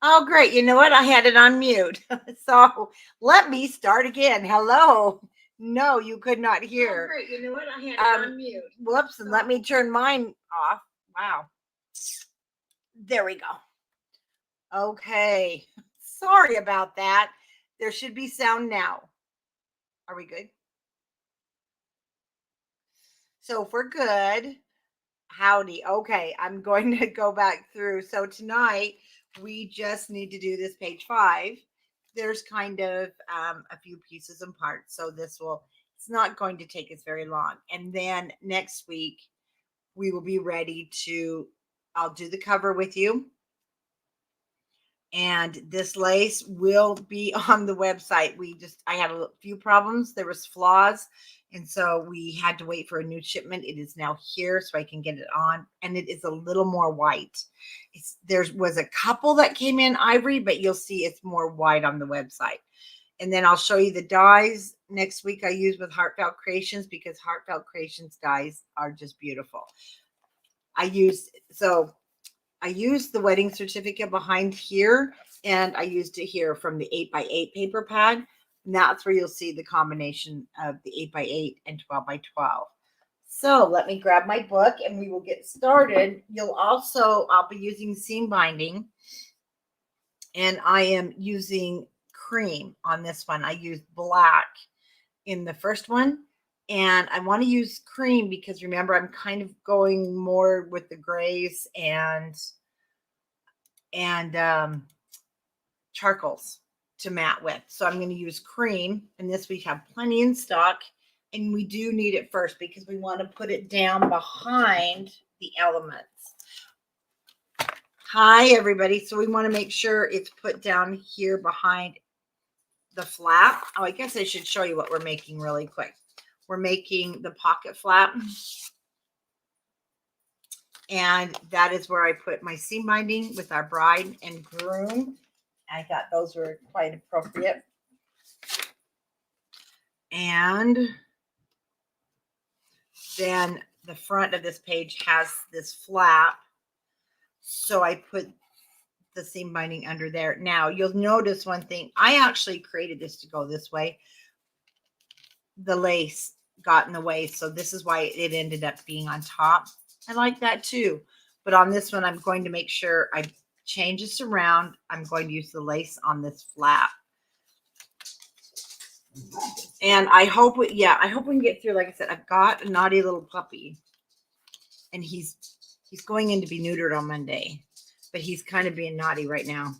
Oh, great. You know what? I had it on mute. So let me start again. Hello. No, you could not hear. Great. You know what? I had it on mute. Whoops. And let me turn mine off. Wow. There we go. Okay. Sorry about that. There should be sound now. Are we good? So if we're good, howdy. Okay. I'm going to go back through. So tonight, we just need to do this page 5. There's kind of a few pieces and parts. So it's not going to take us very long. And then next week, we will be ready I'll do the cover with you. And this lace will be on the website. I had a few problems. There was flaws. And so we had to wait for a new shipment. It is now here so I can get it on. And it is a little more white. There was a couple that came in ivory, but you'll see it's more white on the website. And then I'll show you the dyes next week I use with Heartfelt Creations, because Heartfelt Creations dyes are just beautiful. I used the wedding certificate behind here, and I used it here from the 8x8 paper pad. And that's where you'll see the combination of the 8x8 and 12x12. So let me grab my book and we will get started. I'll be using seam binding, and I am using cream on this one. I used black in the first one, and I want to use cream because remember, I'm kind of going more with the grays and charcoals to matte with. So I'm going to use cream, and this we have plenty in stock, and we do need it first because we want to put it down behind the elements. Hi, everybody. So we want to make sure it's put down here behind the flap. Oh, I guess I should show you what we're making really quick. We're making the pocket flap. And that is where I put my seam binding with our bride and groom. I thought those were quite appropriate. And then the front of this page has this flap. So I put the seam binding under there. Now you'll notice one thing. I actually created this to go this way. The lace got in the way. So this is why it ended up being on top. I like that too. But on this one, I'm going to make sure I change this around. I'm going to use the lace on this flap. And I hope we can get through. Like I said, I've got a naughty little puppy, and he's going in to be neutered on Monday, but he's kind of being naughty right now.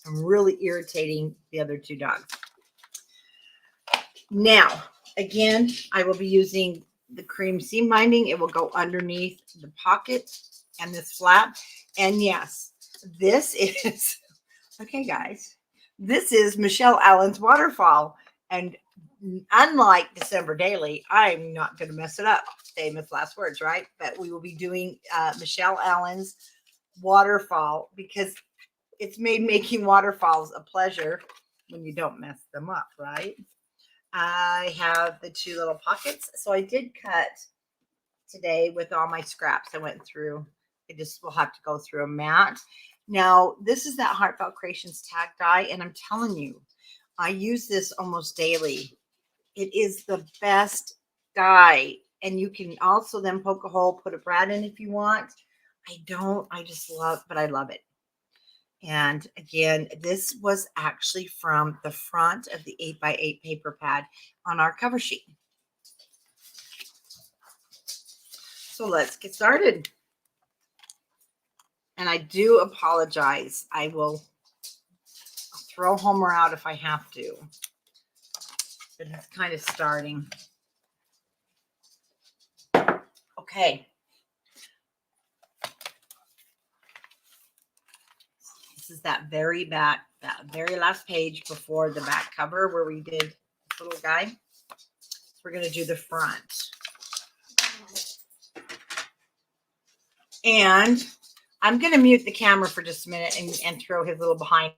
I'm really irritating the other two dogs. Now, again, I will be using the cream seam binding. It will go underneath the pocket and this flap. And yes, this is, okay, guys, this is Michelle Allen's Waterfall. And unlike December Daily, I'm not going to mess it up. Famous last words, right? But we will be doing Michelle Allen's Waterfall because it's made making waterfalls a pleasure when you don't mess them up, right? I have the two little pockets. So I did cut today with all my scraps. I went through. I just will have to go through a mat. Now, this is that Heartfelt Creations tag die, and I'm telling you, I use this almost daily. It is the best die, and you can also then poke a hole, put a brad in if you want. I just love, but I love it. And again, this was actually from the front of the 8x8 paper pad on our cover sheet. So let's get started. And I do apologize. I will throw Homer out if I have to. But it's kind of starting. Okay. This is that very last page before the back cover where we did this little guy. We're going to do the front. And I'm going to mute the camera for just a minute and throw his little behind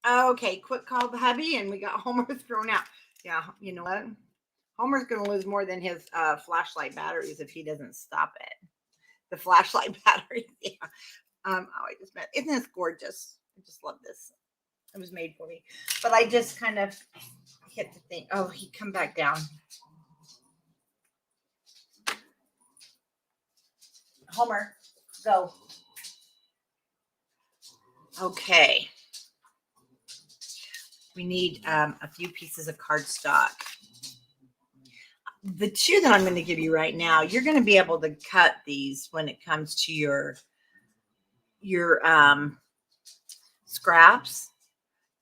Okay, quick call the hubby, and we got Homer thrown out. Yeah, you know what? Homer's going to lose more than his flashlight batteries if he doesn't stop it. The flashlight battery. Yeah. Oh, I just met. Isn't this gorgeous? I just love this. It was made for me. But I just kind of hit the thing. Oh, he come back down. Homer, go. Okay. We need a few pieces of cardstock. The two that I'm going to give you right now, you're going to be able to cut these when it comes to your scraps.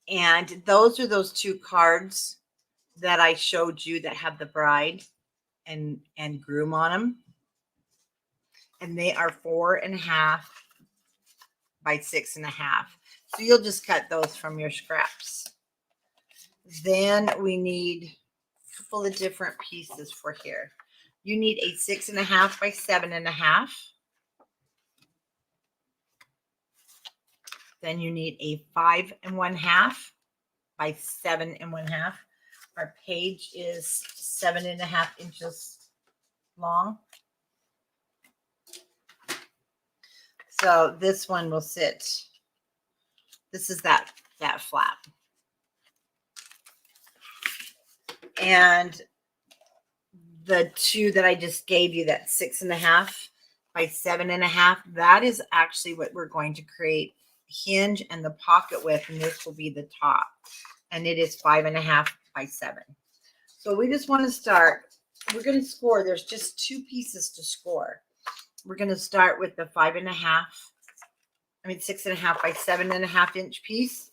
And those are those two cards that I showed you that have the bride and groom on them. And they are 4.5 by 6.5. So you'll just cut those from your scraps. Then we need a couple of different pieces for here. You need a 6.5 by 7.5. Then you need a 5.5 by 7.5. Our page is 7.5 inches long. So this one will sit. This is that flap. And the two that I just gave you, that 6.5 by 7.5, that is actually what we're going to create hinge and the pocket with, and this will be the top. And it is 5.5 by 7. So we just want to start. We're going to score. There's just two pieces to score. We're going to start with the 6.5 by 7.5 inch piece.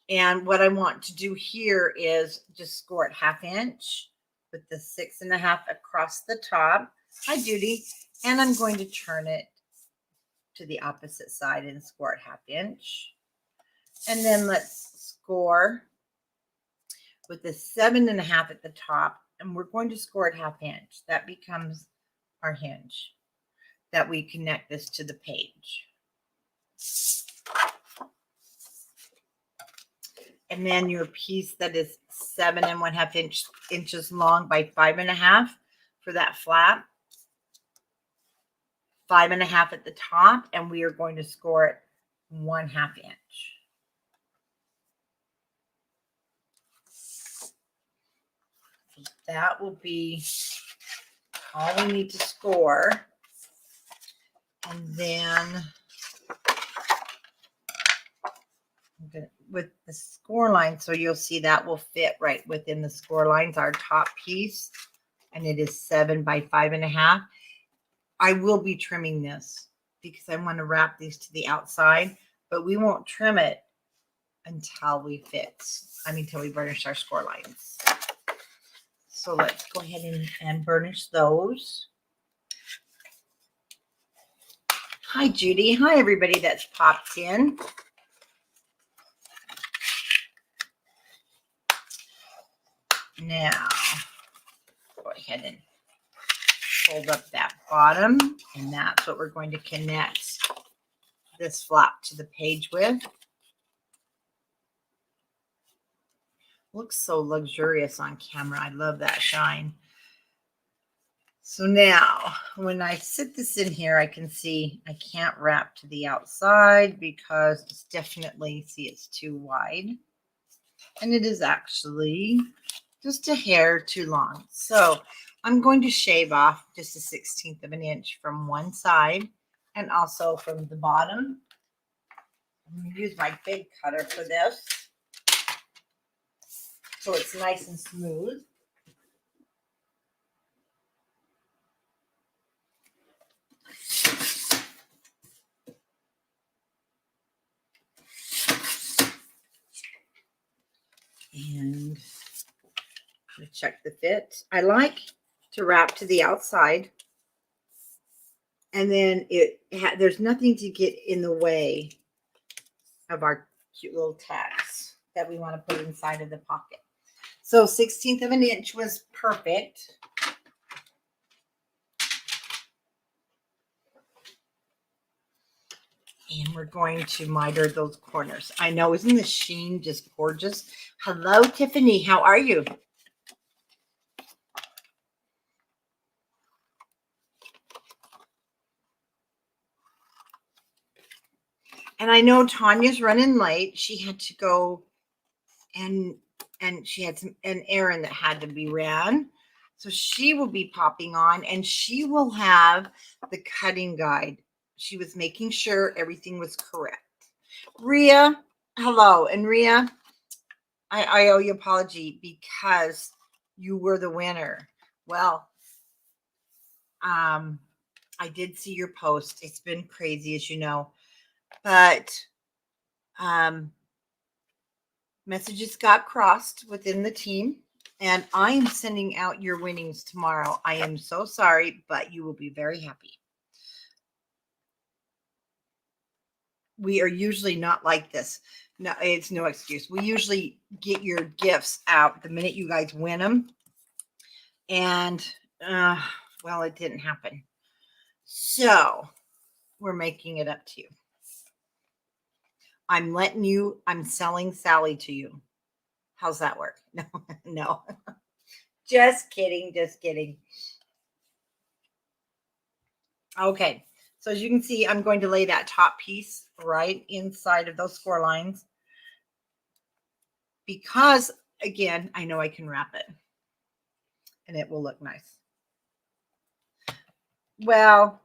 And what I want to do here is just score it 1/2 inch with the 6.5 across the top. Hi, Judy. And I'm going to turn it to the opposite side and score it 1/2 inch. And then let's score with the 7.5 at the top, and we're going to score it 1/2 inch. That becomes our hinge that we connect this to the page. And then your piece that is 7.5 inches long by 5.5 for that flap. 5.5 at the top, and we are going to score it 1/2 inch. That will be all we need to score. And then with the score line, so you'll see that will fit right within the score lines, our top piece, and it is 7 by 5.5. I will be trimming this because I want to wrap these to the outside, but we won't trim it until we until we burnish our score lines. So let's go ahead and burnish those. Hi, Judy. Hi, everybody that's popped in. Now, go ahead and fold up that bottom, and that's what we're going to connect this flap to the page with. Looks so luxurious on camera. I love that shine. So now, when I sit this in here, I can see I can't wrap to the outside because it's definitely, see, it's too wide. And it is actually just a hair too long. So I'm going to shave off just 1/16 of an inch from one side and also from the bottom. I'm going to use my big cutter for this, so it's nice and smooth. And check the fit. I like to wrap to the outside, and then there's nothing to get in the way of our cute little tags that we want to put inside of the pocket. So 1/16 of an inch was perfect. And we're going to miter those corners. I know, isn't the sheen just gorgeous? Hello, Tiffany. How are you? And I know Tanya's running late. She had to go and she had an errand that had to be ran. So she will be popping on and she will have the cutting guide. She was making sure everything was correct. Rhea, hello. And Rhea, I owe you an apology because you were the winner. Well, I did see your post. It's been crazy, as you know, but messages got crossed within the team, and I am sending out your winnings tomorrow. I am so sorry, but you will be very happy. We are usually not like this. No, it's no excuse. We usually get your gifts out the minute you guys win them. And, well, it didn't happen. So we're making it up to you. I'm selling Sally to you. How's that work? No, no. Just kidding. Just kidding. Okay. So as you can see, I'm going to lay that top piece right inside of those score lines because, again, I know I can wrap it and it will look nice. Well,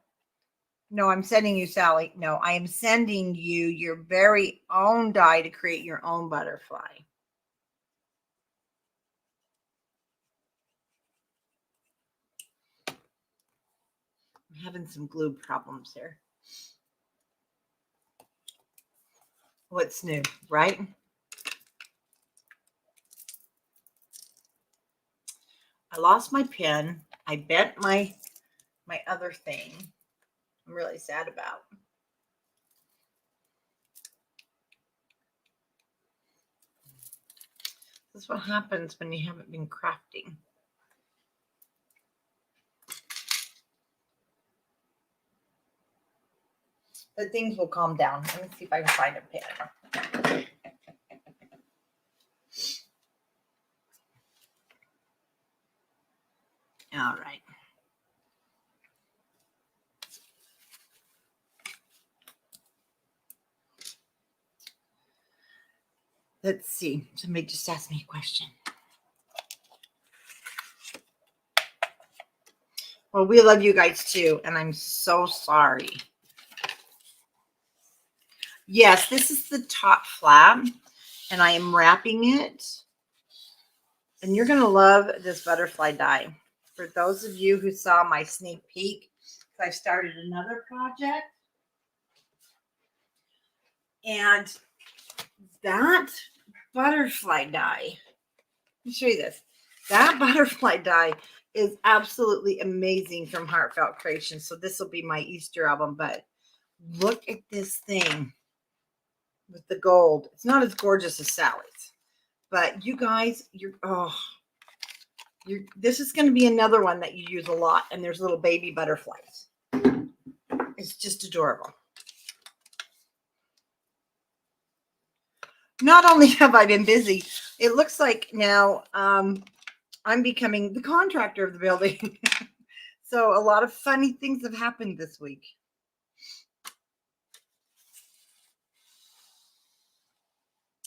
no, I'm sending you, Sally. No, I am sending you your very own die to create your own butterfly. I'm having some glue problems here. What's new, right? I lost my pen. I bent my other thing. I'm really sad about. This is what happens when you haven't been crafting. But things will calm down. Let me see if I can find a pen. All right. Let's see. Somebody just asked me a question. Well, we love you guys too, and I'm so sorry. Yes, this is the top flap, and I am wrapping it. And you're going to love this butterfly die. For those of you who saw my sneak peek, I started another project. And that butterfly die, let me show you this. That butterfly die is absolutely amazing from Heartfelt Creations. So this will be my Easter album, but look at this thing with the gold. It's not as gorgeous as Sally's, but you guys, this is going to be another one that you use a lot. And there's little baby butterflies. It's just adorable. Not only have I been busy, it looks like now I'm becoming the contractor of the building. So a lot of funny things have happened this week.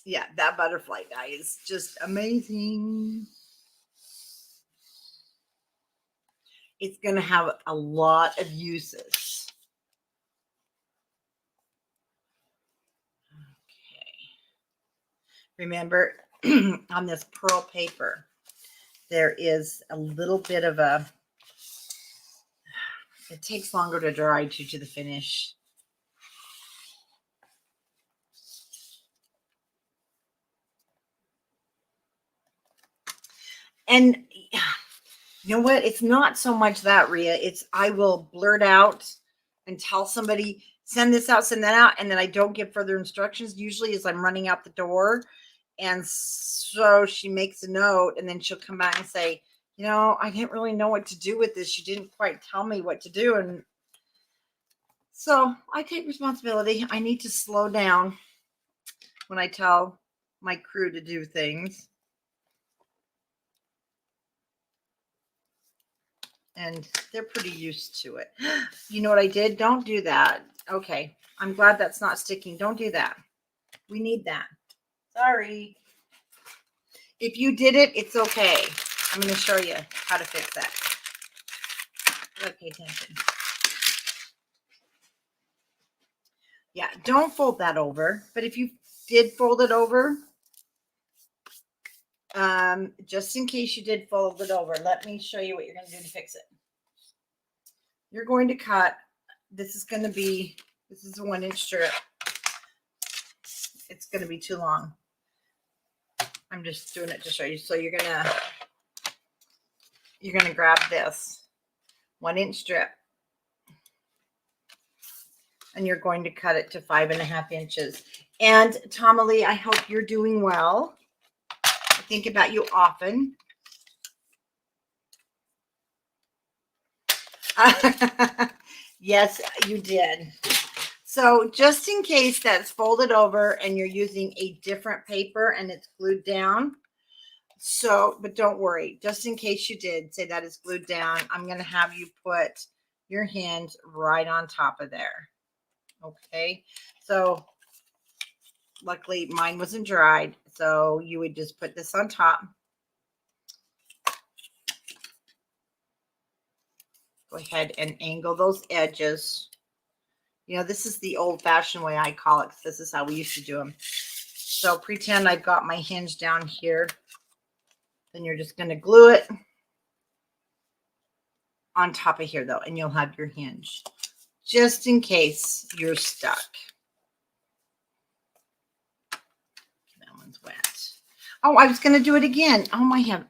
Yeah, that butterfly die is just amazing. It's going to have a lot of uses. Okay. Remember, on this pearl paper, there is a little bit of it takes longer to dry due to the finish. And you know what? It's not so much that, Rhea. It's I will blurt out and tell somebody, send this out, send that out, and then I don't give further instructions, usually as I'm running out the door. And so she makes a note, and then she'll come back and say, you know, I didn't really know what to do with this. You didn't quite tell me what to do. And So I take responsibility. I need to slow down when I tell my crew to do things. And they're pretty used to it. You know what I did? Don't do that. Okay. I'm glad that's not sticking. Don't do that. We need that. Sorry. If you did it, it's okay. I'm going to show you how to fix that. Okay, attention. Yeah, don't fold that over. But if you did fold it over, just in case you did fold it over, let me show you what you're going to do to fix it. You're going to cut. This is a 1-inch strip. It's going to be too long. I'm just doing it to show you. So you're gonna grab this 1-inch strip, and you're going to cut it to 5.5 inches. And Tomalee, I hope you're doing well. I think about you often. Yes, you did. So just in case that's folded over and you're using a different paper and it's glued down. So, but don't worry, just in case you did say that is glued down, I'm going to have you put your hinge right on top of there. Okay. So luckily mine wasn't dried. So you would just put this on top. Go ahead and angle those edges. You know, this is the old-fashioned way I call it. This is how we used to do them. So pretend I've got my hinge down here. Then you're just going to glue it on top of here, though, and you'll have your hinge. Just in case you're stuck. That one's wet. Oh, I was going to do it again. Oh, my heaven.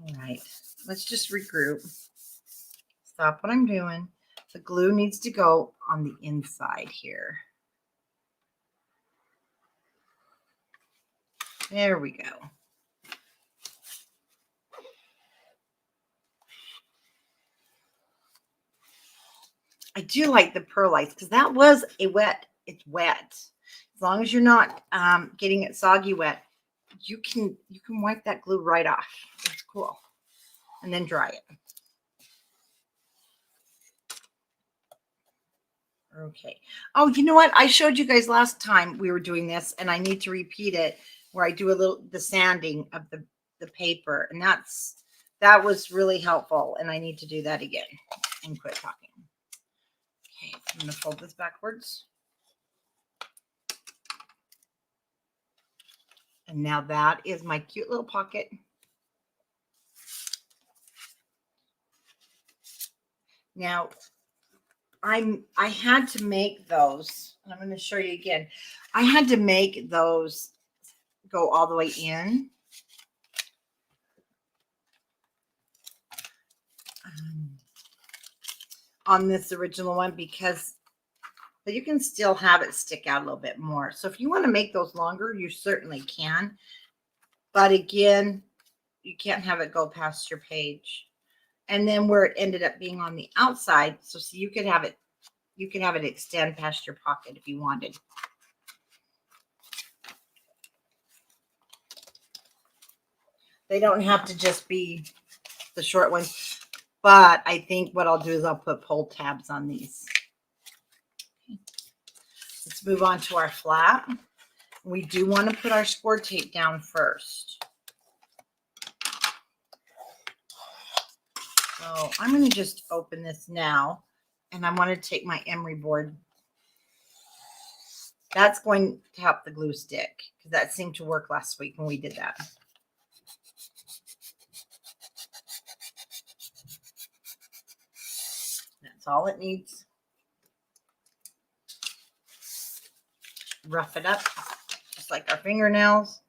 All right. Let's just regroup. Stop what I'm doing. The glue needs to go on the inside here. There we go. I do like the perlites because that was it's wet. As long as you're not getting it soggy wet, you can wipe that glue right off. It's cool. And then dry it. Okay. Oh, you know what? I showed you guys last time we were doing this, and I need to repeat it where I do the sanding of the paper, and that was really helpful, and I need to do that again and quit talking. Okay, I'm going to fold this backwards. And now that is my cute little pocket. Now, I had to make those, and I'm going to show you again. I had to make those go all the way in. On this original one but you can still have it stick out a little bit more. So if you want to make those longer, you certainly can. But again, you can't have it go past your page. And then where it ended up being on the outside, so see, you could have it extend past your pocket if you wanted. They don't have to just be the short ones, but I think what I'll do is I'll put pull tabs on these. Okay. Let's move on to our flap. We do want to put our score tape down first. So I'm going to just open this now, and I want to take my emery board. That's going to help the glue stick because that seemed to work last week when we did that. That's all it needs. Rough it up just like our fingernails.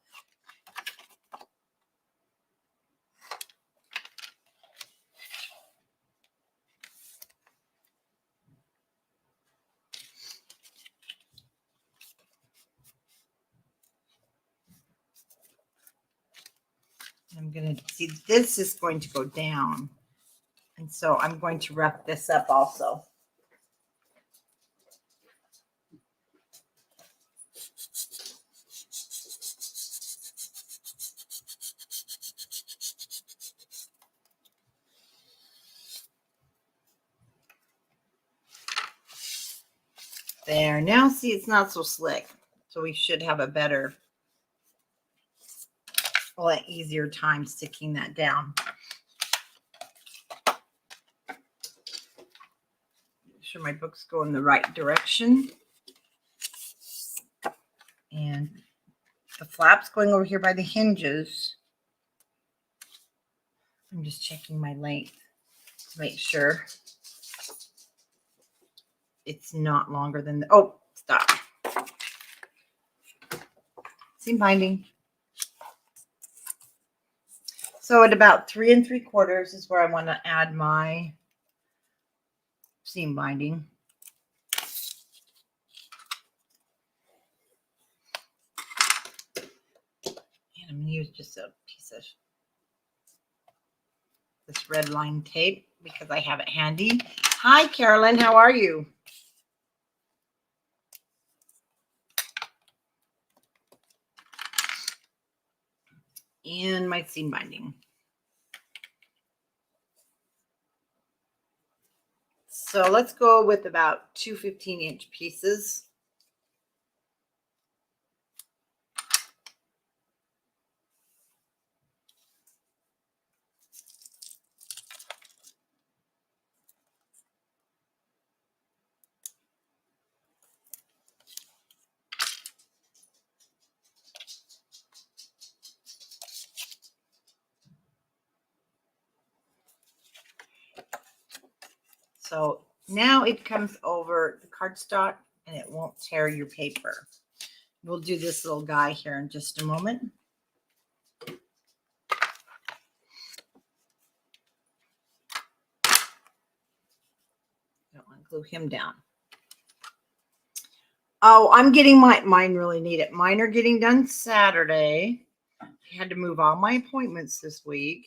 I'm going to see this is going to go down. And so I'm going to rough this up also. There. Now see, it's not so slick. So we should have a better, well, an easier time sticking that down. Make sure my books go in the right direction. And the flap's going over here by the hinges. I'm just checking my length to make sure it's not longer than the, oh, stop. Seam binding. So at about 3 3/4 is where I want to add my seam binding. And I'm going to use just a piece of this red line tape because I have it handy. Hi, Carolyn. How are you? And my seam binding. So let's go with about 2 15-inch pieces. So now it comes over the cardstock and it won't tear your paper. We'll do this little guy here in just a moment. Don't want to glue him down. Oh, I'm getting mine really need it. Mine are getting done Saturday. I had to move all my appointments this week.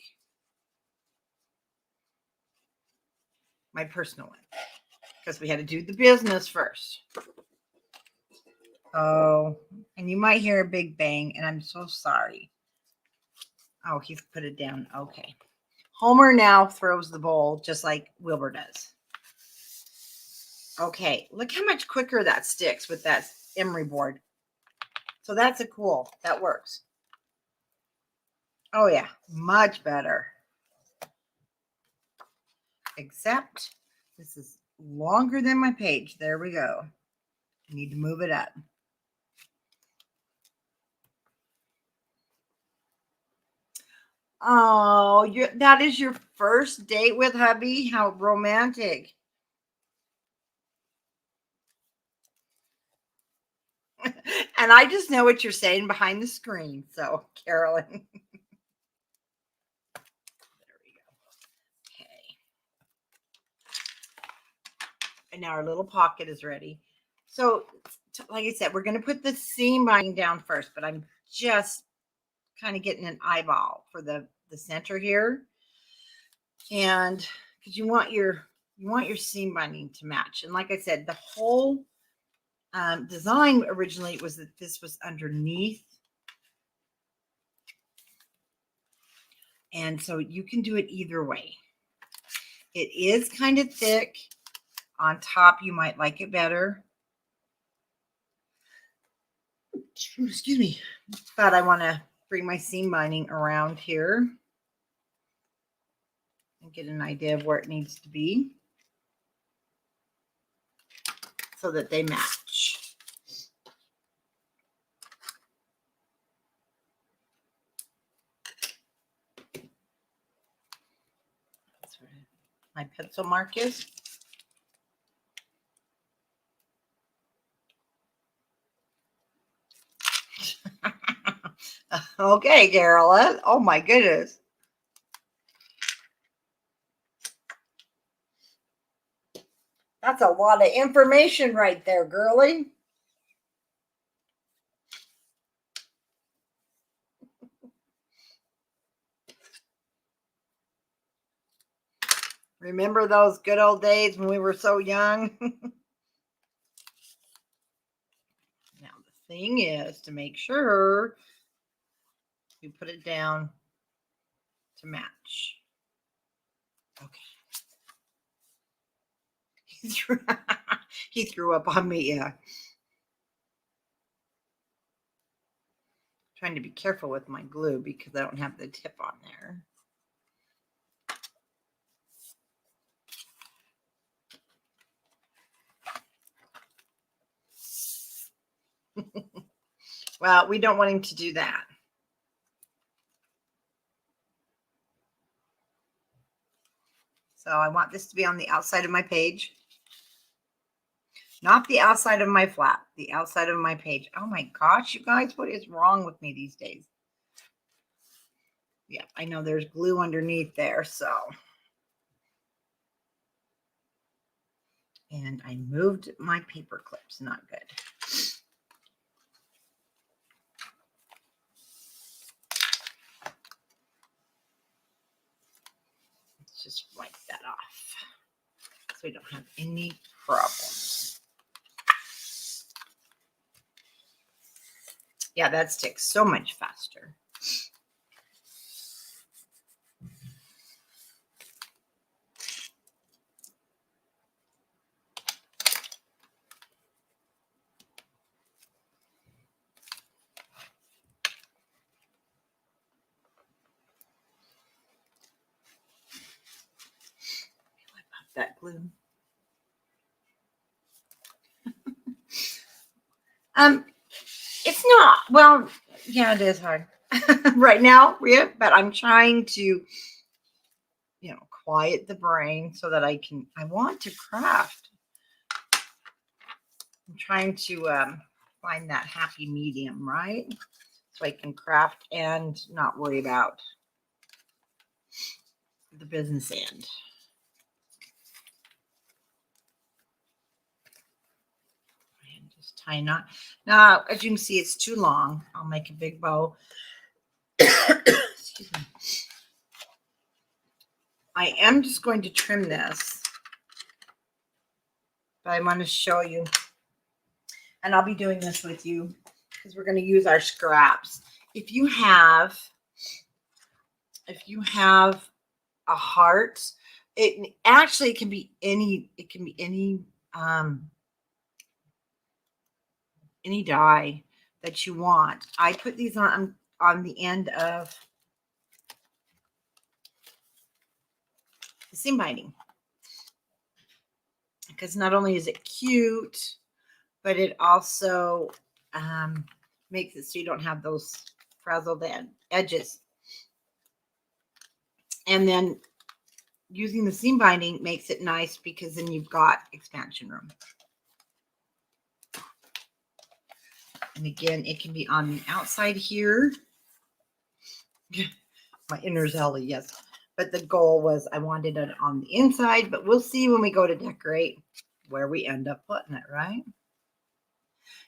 My personal one. Because we had to do the business first. Oh, and you might hear a big bang, and I'm so sorry. Oh, he's put it down. Okay. Homer now throws the bowl just like Wilbur does. Okay, look how much quicker that sticks with that emery board. So that's a cool. That works. Oh, yeah, much better. Except this is longer than my page. There we go. I need to move it up. Oh, that is your first date with hubby? How romantic. And I just know what you're saying behind the screen. So, Carolyn. There we go. Okay. And now our little pocket is ready. So, like I said, we're going to put the seam binding down first, but I'm just kind of getting an eyeball for the center here. And because you want your seam binding to match. And like I said, the whole design originally was that this was underneath. And so you can do it either way. It is kind of thick. On top, you might like it better. Excuse me. But I want to bring my seam binding around here and get an idea of where it needs to be so that they match. That's where my pencil mark is. Okay, Carolyn. Oh my goodness. That's a lot of information right there, girlie. Remember those good old days when we were so young? Now, the thing is to make sure you put it down to match. Okay. He threw up on me, yeah. Trying to be careful with my glue because I don't have the tip on there. Well, we don't want him to do that. So I want this to be on the outside of my page. Not the outside of my flap, the outside of my page. Oh my gosh, you guys, what is wrong with me these days? Yeah, I know there's glue underneath there, so. And I moved my paper clips, not good. Let's just wipe that off so we don't have any problems. Yeah, that sticks so much faster. Wipe out that glue. It's not, well, yeah, it is hard right now, yeah, but I'm trying to, you know, quiet the brain so that I want to craft. I'm trying to find that happy medium, right? So I can craft and not worry about the business end. And just tie a knot. Now, as you can see, it's too long. I'll make a big bow. Excuse me. I am just going to trim this, but I want to show you, and I'll be doing this with you because we're going to use our scraps. If you have a heart, it actually can be any any die that you want. I put these on the end of the seam binding because not only is it cute, but it also makes it so you don't have those frazzled edges. And then using the seam binding makes it nice because then you've got expansion room. And again, it can be on the outside here. My inner Ellie, yes. But the goal was I wanted it on the inside, but we'll see when we go to decorate where we end up putting it, right?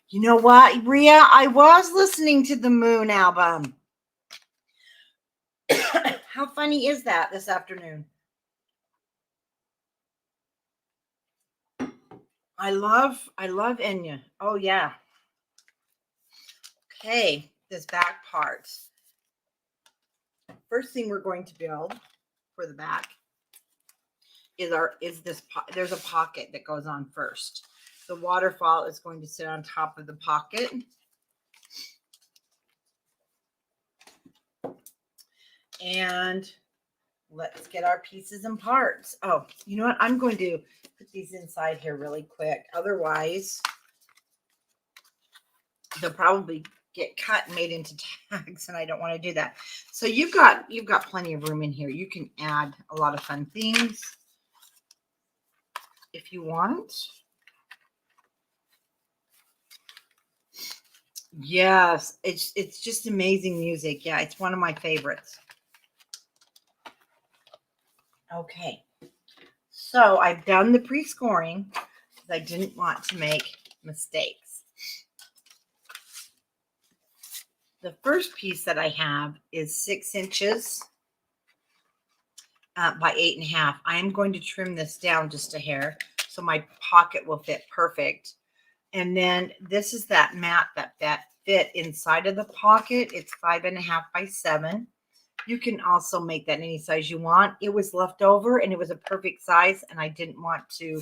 You know what, Rhea? I was listening to the Moon album. How funny is that this afternoon? I love Enya. Oh, yeah. Okay, this back part. First thing we're going to build for the back is this. There's a pocket that goes on first. The waterfall is going to sit on top of the pocket. And let's get our pieces and parts. Oh, you know what? I'm going to put these inside here really quick. Otherwise, they'll probably get cut and made into tags, and I don't want to do that. So you've got plenty of room in here. You can add a lot of fun things if you want. Yes, it's just amazing music. Yeah, it's one of my favorites. Okay, so I've done the pre-scoring because I didn't want to make mistakes. The first piece that I have is 6 inches by 8.5. I am going to trim this down just a hair so my pocket will fit perfect. And then this is that mat that fit inside of the pocket. It's 5.5 by 7. You can also make that any size you want. It was left over and it was a perfect size, and I didn't want to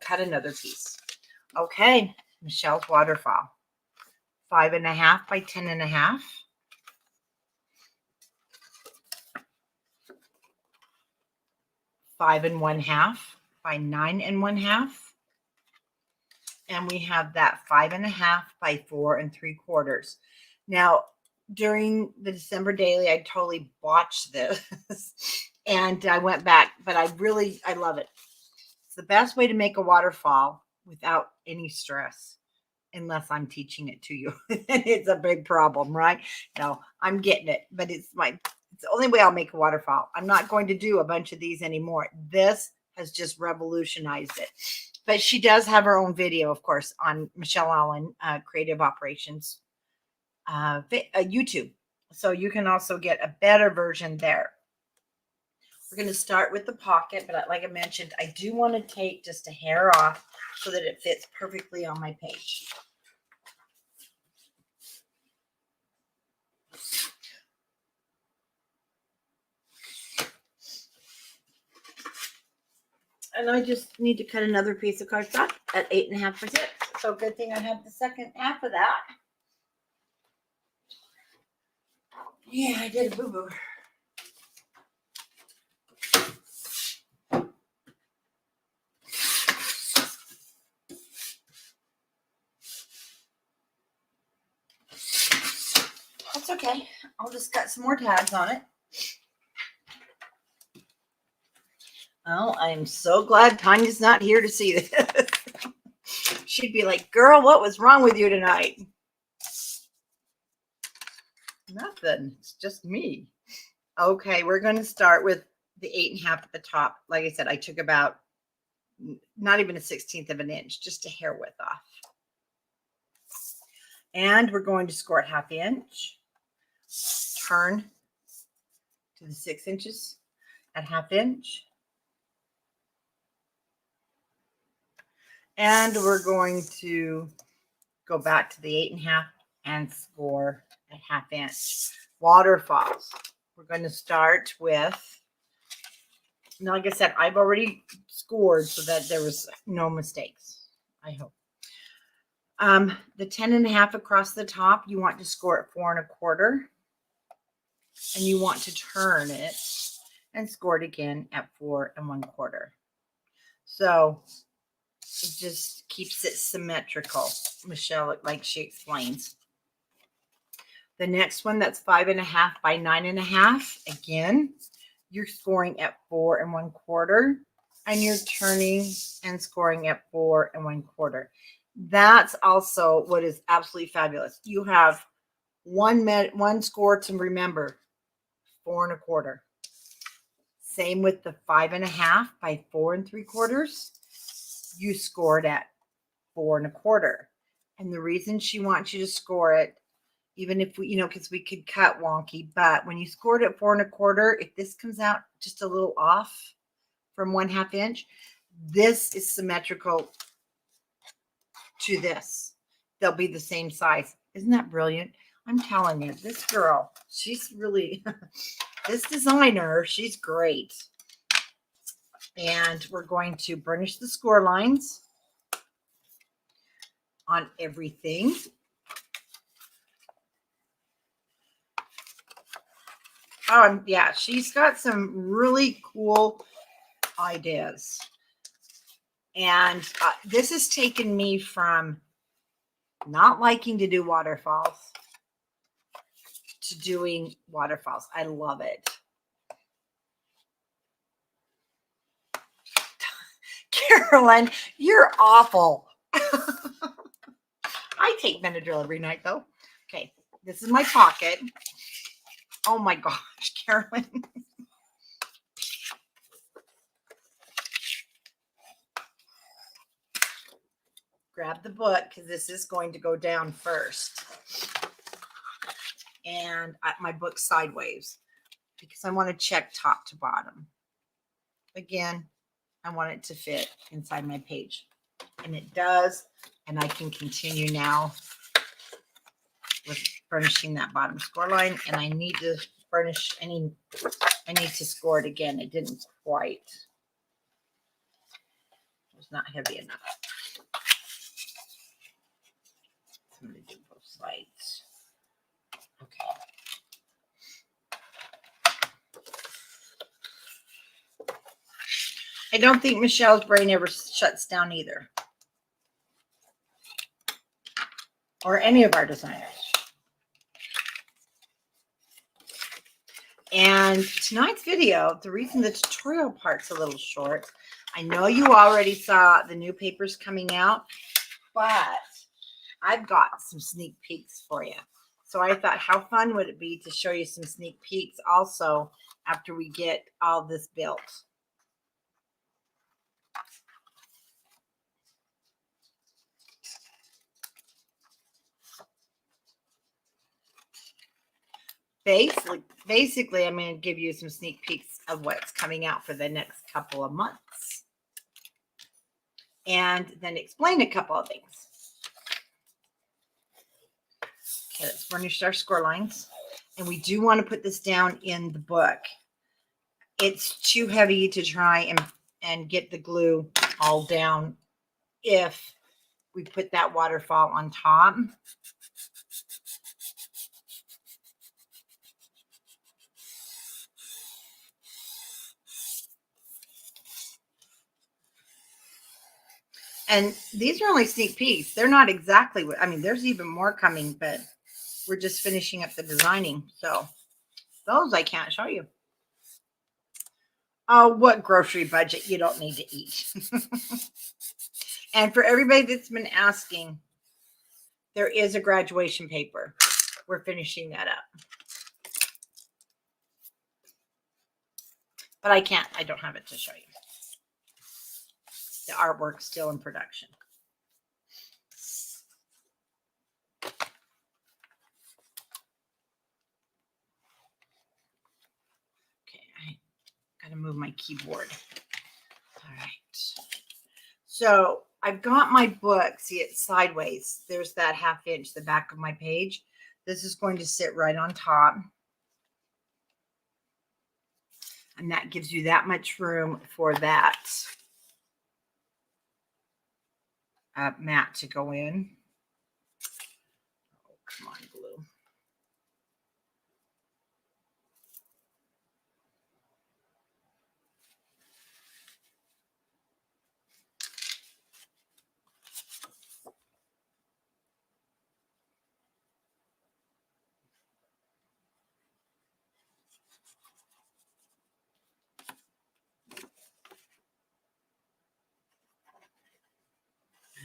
cut another piece. Okay, Michelle's waterfall. 5.5 by 10.5. 5 1/2 by 9 1/2. And we have that 5.5 by 4 3/4. Now, during the December daily, I totally botched this and I went back, but I love it. It's the best way to make a waterfall without any stress, unless I'm teaching it to you. It's a big problem, right? No, I'm getting it, but it's the only way I'll make a waterfall. I'm not going to do a bunch of these anymore. This has just revolutionized it. But she does have her own video, of course, on Michelle Allen Creative Operations YouTube. So you can also get a better version there. We're going to start with the pocket, but like I mentioned, I do want to take just a hair off so that it fits perfectly on my page. And I just need to cut another piece of cardstock at 8.5%. So good thing I have the second half of that. Yeah, I did a boo-boo. That's okay. I'll just cut some more tags on it. Oh, I'm so glad Tanya's not here to see this. She'd be like, girl, what was wrong with you tonight? Nothing. It's just me. Okay, we're going to start with the 8.5 at the top. Like I said, I took about not even a 1/16 of an inch, just a hair width off. And we're going to score it 1/2 inch. Turn to the 6 inches at 1/2 inch. And we're going to go back to the 8.5 and score at 1/2 inch. Waterfalls. We're going to start with, now, like I said, I've already scored so that there was no mistakes, I hope. The 10.5 across the top, you want to score at 4 1/4. And you want to turn it and score it again at 4 1/4. So it just keeps it symmetrical, Michelle, like she explains. The next one, that's 5.5 by 9.5. Again, you're scoring at 4 1/4, and you're turning and scoring at 4 1/4. That's also what is absolutely fabulous. You have one score to remember, 4 1/4. Same with the 5.5 by 4 3/4. You scored at 4 1/4. And the reason she wants you to score it, even if we, because we could cut wonky, but when you scored at 4 1/4, if this comes out just a little off from 1/2 inch, this is symmetrical to this. They'll be the same size. Isn't that brilliant? I'm telling you, this girl, she's really, this designer, she's great. And we're going to burnish the score lines on everything. Oh, yeah, she's got some really cool ideas. And this has taken me from not liking to do waterfalls to doing waterfalls. I love it. Carolyn, you're awful. I take Benadryl every night, though. Okay, this is my pocket. Oh my gosh, Carolyn. Grab the book because this is going to go down first. And my book sideways because I want to check top to bottom. Again, I want it to fit inside my page. And it does. And I can continue now with burnishing that bottom score line. And I need to burnish I need to score it again. It didn't quite. was not heavy enough. So I'm going to do both sides. Okay. I don't think Michelle's brain ever shuts down either. Or any of our designers. And tonight's video, the reason the tutorial part's a little short, I know you already saw the new papers coming out, but I've got some sneak peeks for you. So I thought, how fun would it be to show you some sneak peeks also after we get all this built. Basically, I'm going to give you some sneak peeks of what's coming out for the next couple of months. And then explain a couple of things. Okay, let's furnish our score lines. And we do want to put this down in the book. It's too heavy to try and get the glue all down if we put that waterfall on top. And these are only sneak peeks. They're not exactly what, I mean, there's even more coming, but we're just finishing up the designing. So those I can't show you. Oh, what grocery budget you don't need to eat. And for everybody that's been asking, there is a graduation paper. We're finishing that up. But I don't have it to show you. The artwork's still in production. Okay, I gotta move my keyboard. All right. So I've got my book, see it sideways. There's that 1/2 inch, the back of my page. This is going to sit right on top. And that gives you that much room for that mat to go in. Oh, come on, glue.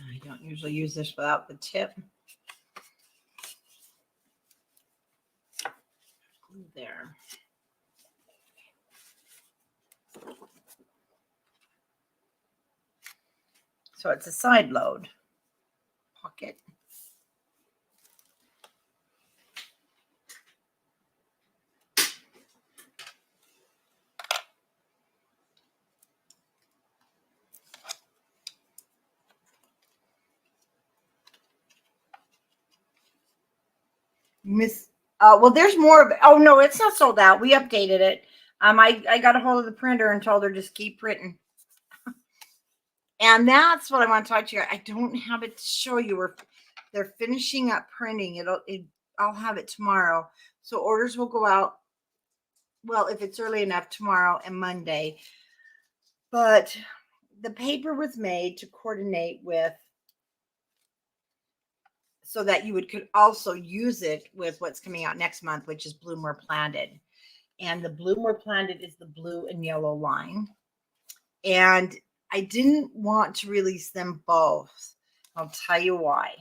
I don't usually use this without the tip. Glue there. So it's a side load pocket. Well, there's more of it. Oh no, it's not sold out. We updated it. I got a hold of the printer and told her just keep printing. And that's what I want to talk to you. I don't have it to show you. They're finishing up printing. I'll have it tomorrow. So orders will go out. Well, if it's early enough, tomorrow and Monday. But the paper was made to coordinate with, so that you could also use it with what's coming out next month, which is Bloom Where Planted. And the Bloom Where Planted is the blue and yellow line. And I didn't want to release them both. I'll tell you why.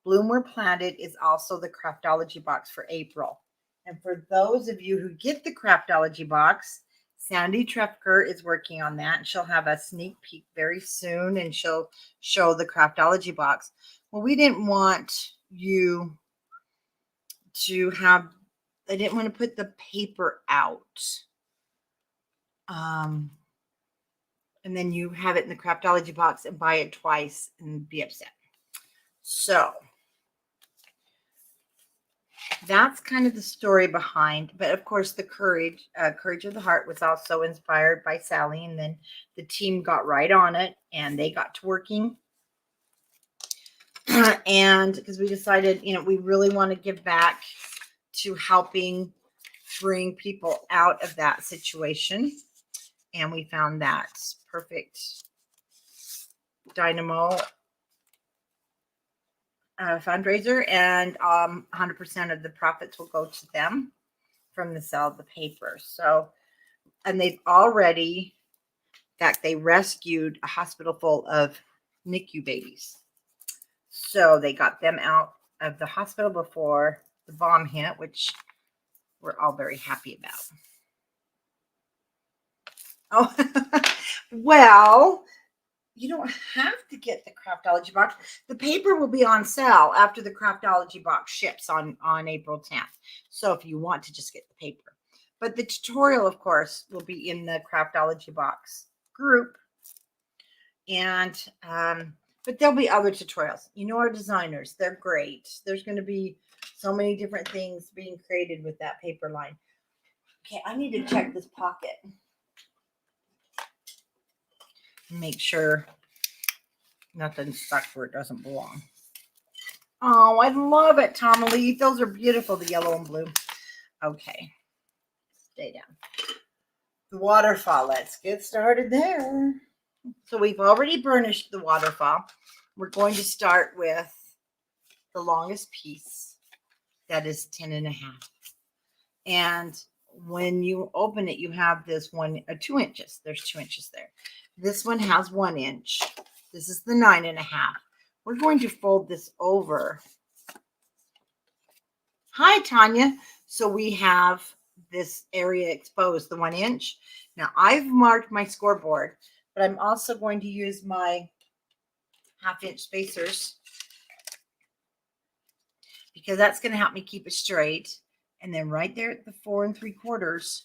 Bloom Where Planted is also the Craftology box for April. And for those of you who get the Craftology box, Sandy Trefker is working on that. She'll have a sneak peek very soon, and she'll show the Craftology box. Well, we didn't want you to have, I didn't want to put the paper out. And then you have it in the Craftology box and buy it twice and be upset. So that's kind of the story behind. But of course, the Courage of the Heart was also inspired by Sally, and then the team got right on it and they got to working. And because we decided, we really want to give back to helping bring people out of that situation. And we found that perfect dynamo fundraiser, and 100% of the profits will go to them from the sale of the paper. So, and they've already, in fact, they rescued a hospital full of NICU babies. So they got them out of the hospital before the bomb hit, which we're all very happy about. Oh, well, you don't have to get the Craftology box. The paper will be on sale after the Craftology box ships on April 10th. So if you want to just get the paper. But the tutorial, of course, will be in the Craftology box group. And, but there'll be other tutorials. Our designers, they're great. There's going to be so many different things being created with that paper line. Okay, I need to check this pocket. Make sure nothing's stuck where it doesn't belong. Oh, I love it, Tomalee. Those are beautiful, the yellow and blue. Okay, stay down. The waterfall, let's get started there. So we've already burnished the waterfall. We're going to start with the longest piece. That is 10.5. And when you open it, you have this 2 inches. There's 2 inches there. This one has 1 inch. This is the 9.5. We're going to fold this over. Hi, Tanya. So we have this area exposed, the 1 inch. Now I've marked my scoreboard, but I'm also going to use my 1/2 inch spacers because that's going to help me keep it straight. And then right there at the 4 3/4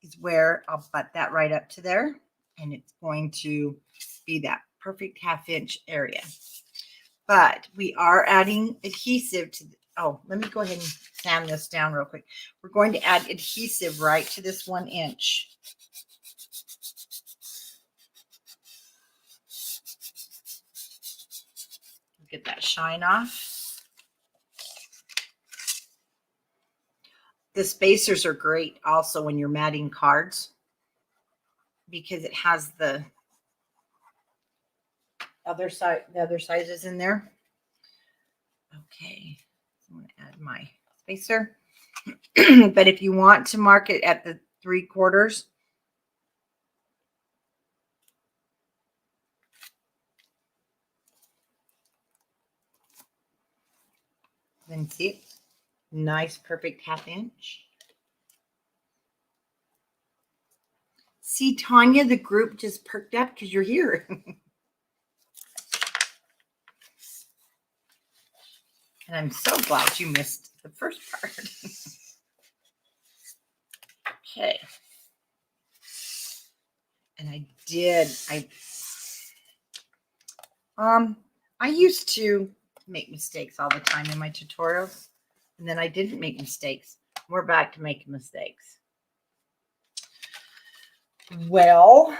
is where I'll butt that right up to there. And it's going to be that perfect 1/2 inch area. But we are adding adhesive to, let me go ahead and sand this down real quick. We're going to add adhesive right to this 1 inch. Get that shine off. The spacers are great also when you're matting cards because it has the other sizes in there. Okay, so I'm going to add my spacer. But if you want to mark it at the 3/4, then see, nice, perfect 1/2 inch. See, Tanya, the group just perked up because you're here. And I'm so glad you missed the first part. Okay. And I used to make mistakes all the time in my tutorials, and then I didn't make mistakes. We're back to making mistakes. Well,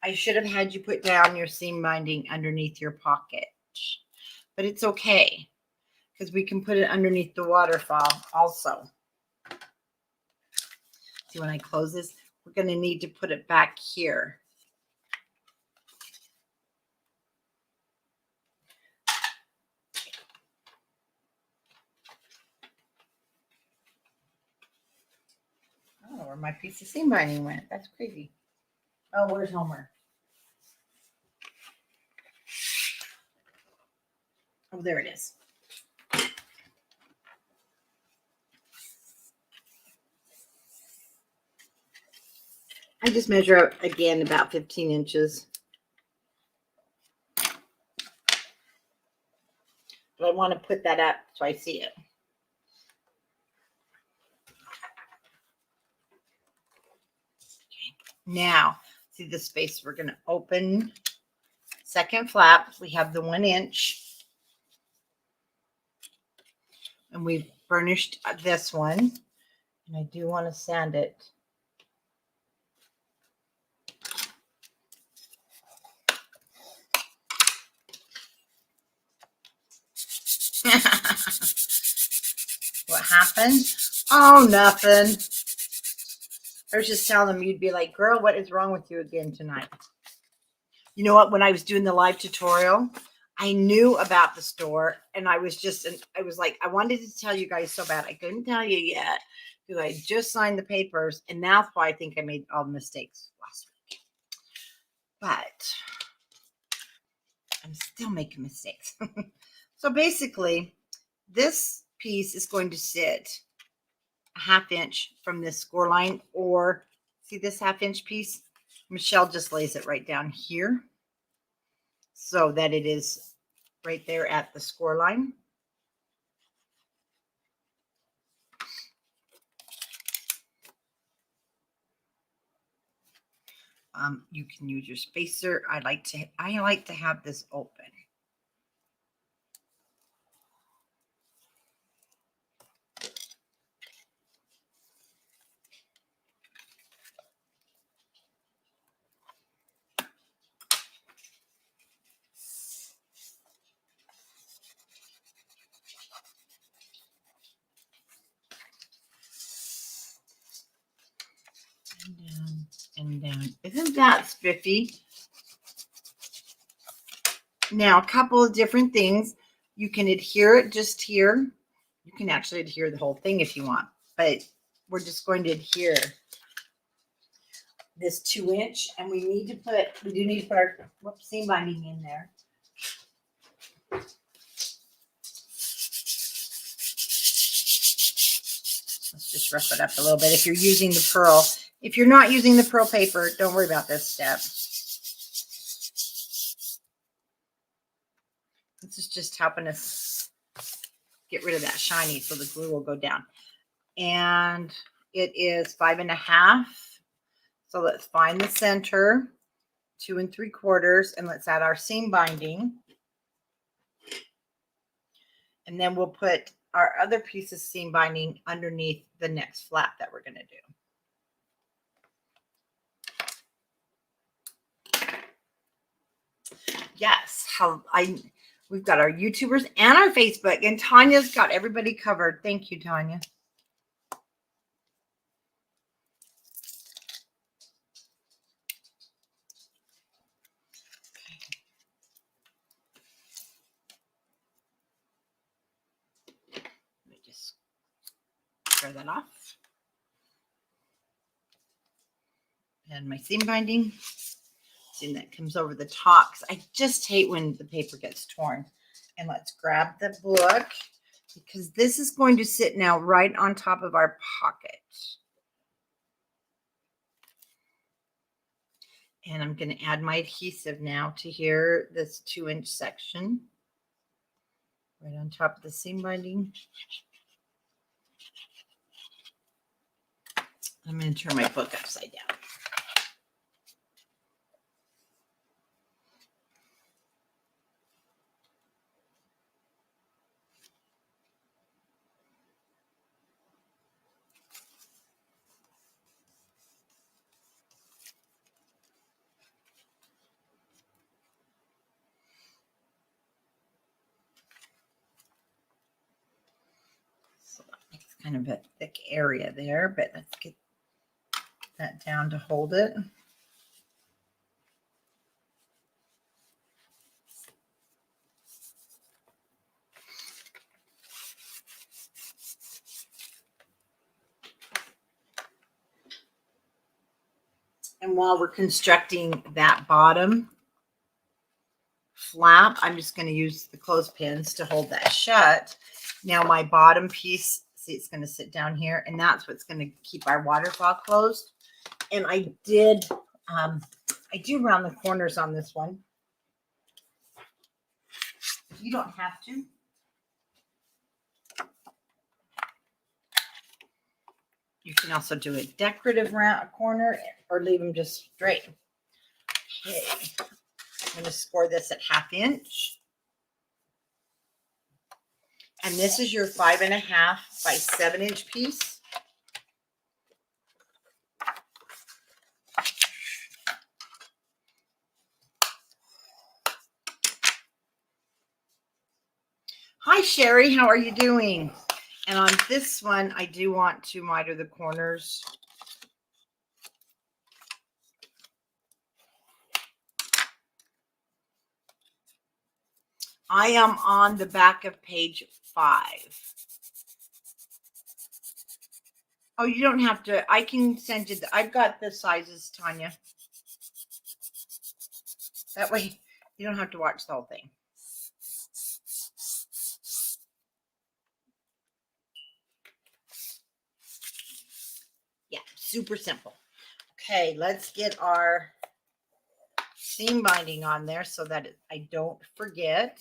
I should have had you put down your seam binding underneath your pocket, but it's okay because we can put it underneath the waterfall also. See, when I close this, we're going to need to put it back here. I don't know where my piece of seam binding went. That's crazy. Oh, where's Homer? Oh, there it is. I just measure out again about 15 inches. But I want to put that up so I see it. Okay. Now, see the space we're going to open. Second flap, we have the 1 inch. And we've burnished this one, and I do want to sand it. What happened? Oh, nothing. I was just telling them, you'd be like, girl, what is wrong with you again tonight? You know what? When I was doing the live tutorial, I knew about the store, and I was like, I wanted to tell you guys so bad. I couldn't tell you yet because I just signed the papers, and that's why I think I made all the mistakes last week. But I'm still making mistakes. So basically, this piece is going to sit a 1/2 inch from this score line, or see this 1/2 inch piece? Michelle just lays it right down here so that it is right there at the score line. You can use your spacer. I like to have this open. And down and down. Isn't that spiffy? Now, a couple of different things. You can adhere it just here. You can actually adhere the whole thing if you want, but we're just going to adhere this 2 inch, and we do need to put our seam binding in there. Let's just rough it up a little bit. If you're using the pearl, if you're not using the pearl paper, don't worry about this step. This is just helping us get rid of that shiny so the glue will go down. And it is 5 1/2. So let's find the center, 2 3/4, and let's add our seam binding. And then we'll put our other piece of seam binding underneath the next flap that we're going to do. Yes, we've got our YouTubers and our Facebook, and Tanya's got everybody covered. Thank you, Tanya. Let me just tear that off. And my seam binding. Seam that comes over the top. I just hate when the paper gets torn. And let's grab the book, because this is going to sit now right on top of our pocket. And I'm going to add my adhesive now to here, this 2 inch section, right on top of the seam binding. I'm going to turn my book upside down. So it's kind of a thick area there, but let's get that down to hold it. And while we're constructing that bottom flap, I'm just going to use the clothespins to hold that shut. Now my bottom piece, see, it's going to sit down here, and that's what's going to keep our waterfall closed. And I do round the corners on this one. You don't have to. You can also do a decorative round corner or leave them just straight. Okay, I'm going to score this at 1/2 inch. And this is your 5.5 by 7-inch piece. Hi, Sherry. How are you doing? And on this one, I do want to miter the corners. I am on the back of page 5. Oh, you don't have to. I can send you. I've got the sizes, Tanya. That way you don't have to watch the whole thing. Yeah, super simple. Okay, let's get our seam binding on there so that I don't forget.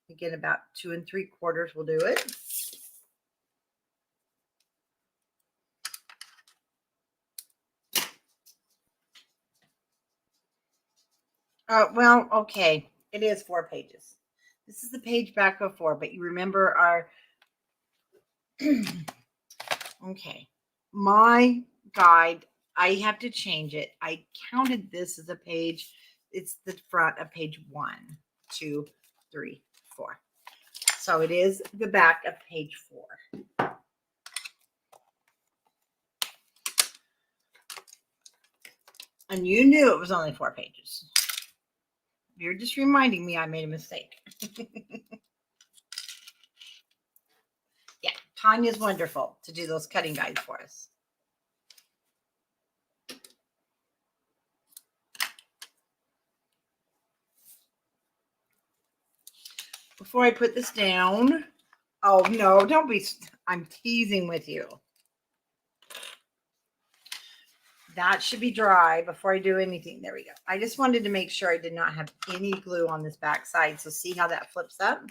Again, about 2 3/4 will do it. Well, okay. It is 4 pages. This is the page back of 4, but you remember our okay. My guide, I have to change it. I counted this as a page. It's the front of page 1, 2, 3, 4. So it is the back of page 4. And you knew it was only 4 pages. You're just reminding me I made a mistake. Yeah, Tanya's wonderful to do those cutting guides for us. Before I put this down, oh no, don't be, I'm teasing with you. That should be dry before I do anything. There we go. I just wanted to make sure I did not have any glue on this back side. So see how that flips up?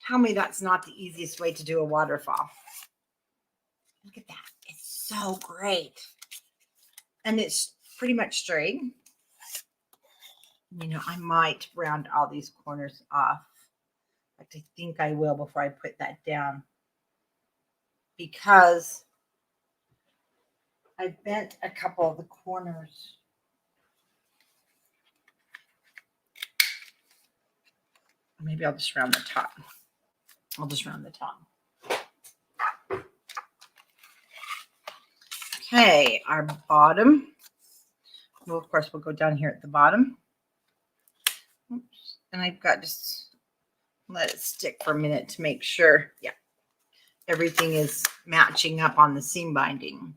Tell me that's not the easiest way to do a waterfall. Look at that. It's so great. And it's pretty much straight. You know, I might round all these corners off. In fact, I think I will before I put that down. Because I bent a couple of the corners. Maybe I'll just round the top. I'll just round the top. Okay, our bottom. Well, of course, we'll go down here at the bottom. Oops. And I've got just let it stick for a minute to make sure, yeah, everything is matching up on the seam binding.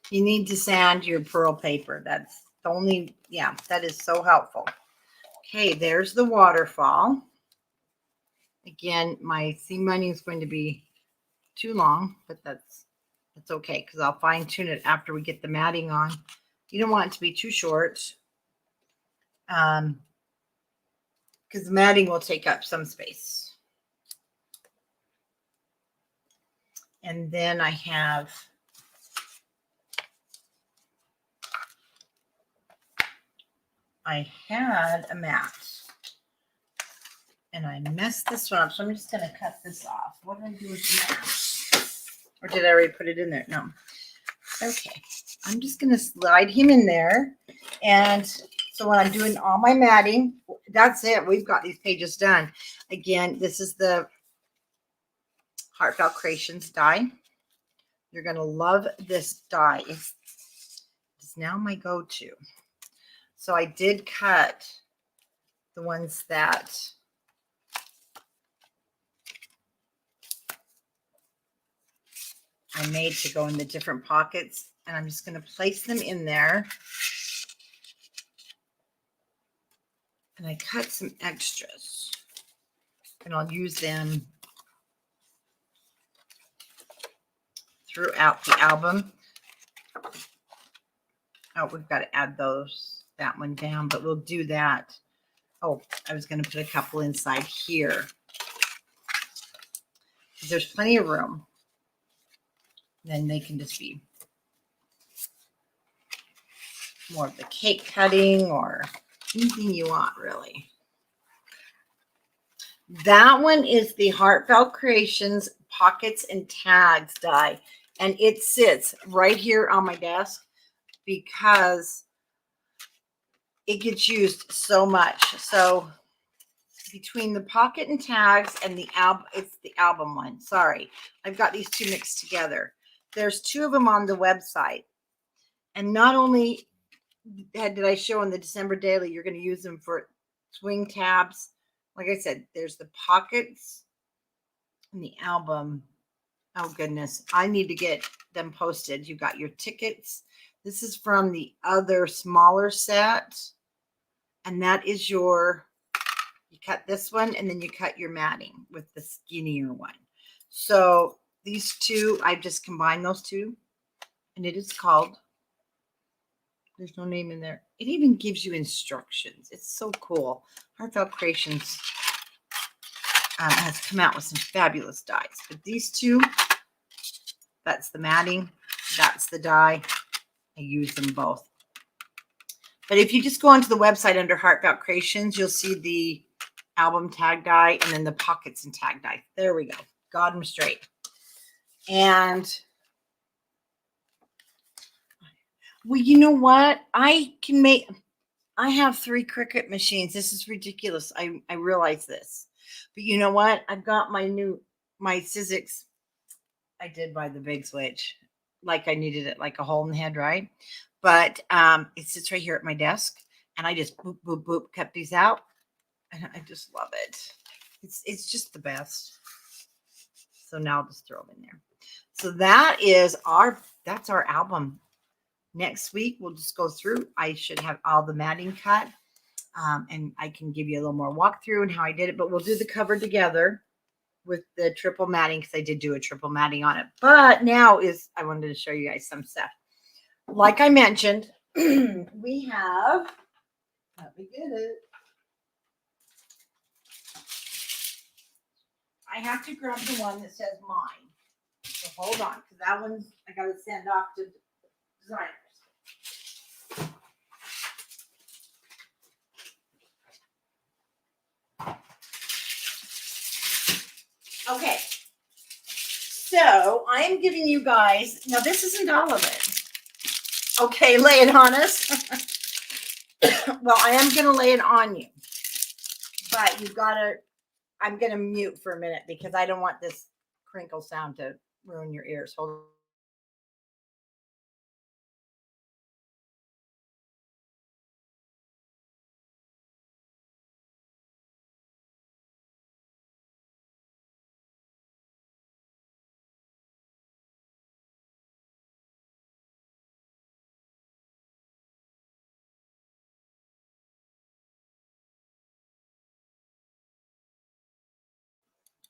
You need to sand your pearl paper. That's the only, yeah, that is so helpful. Okay, there's the waterfall. Again, my seam binding is going to be too long, but that's okay because I'll fine tune it after we get the matting on. You don't want it to be too short because the matting will take up some space. And then I had a mat and I messed this one up. So I'm just going to cut this off. What did I do with the mat? Or did I already put it in there? No. Okay. I'm just going to slide him in there. And so when I'm doing all my matting, that's it. We've got these pages done. Again, this is the Heartfelt Creations die. You're going to love this die. It's now my go-to. So I did cut the ones that I made to go in the different pockets. And I'm just going to place them in there. And I cut some extras. And I'll use them throughout the album. Oh, we've got to add that one down, but we'll do that. Oh, I was going to put a couple inside here. There's plenty of room. Then they can just be more of the cake cutting or anything you want, really. That one is the Heartfelt Creations Pockets and Tags die. And it sits right here on my desk because it gets used so much. So between the pocket and tags and the album, it's the album one. Sorry, I've got these two mixed together. There's two of them on the website. And not only did I show in the December Daily, you're going to use them for swing tabs. Like I said, there's the pockets and the album. Oh, goodness. I need to get them posted. You got your tickets. This is from the other smaller set. And that is you cut this one and then you cut your matting with the skinnier one. So these two, I've just combined those two. And it is called, there's no name in there. It even gives you instructions. It's so cool. Heartfelt Creations has come out with some fabulous dies. But these two, that's the matting, that's the die. I use them both. But if you just go onto the website under Heartfelt Creations, you'll see the album tag die and then the pockets and tag die. There we go. Got them straight. And well, you know what? I have 3 Cricut machines. This is ridiculous. I realize this. But you know what? I've got my Sizzix. I did buy the big switch. Like I needed it like a hole in the head, right? But it sits right here at my desk. And I just boop, boop, boop, cut these out. And I just love it. It's just the best. So now I'll just throw them in there. So that's our album. Next week, we'll just go through. I should have all the matting cut. And I can give you a little more walkthrough and how I did it. But we'll do the cover together with the triple matting because I did do a triple matting on it. But now I wanted to show you guys some stuff. Like I mentioned, we have, let me get it. I have to grab the one that says mine. So hold on, because that one I got to send off to designers. Okay. So I am giving you guys, now this isn't all of it. Okay, lay it on us. Well, I am going to lay it on you. But you've got to, I'm going to mute for a minute because I don't want this crinkle sound to ruin your ears. Hold on.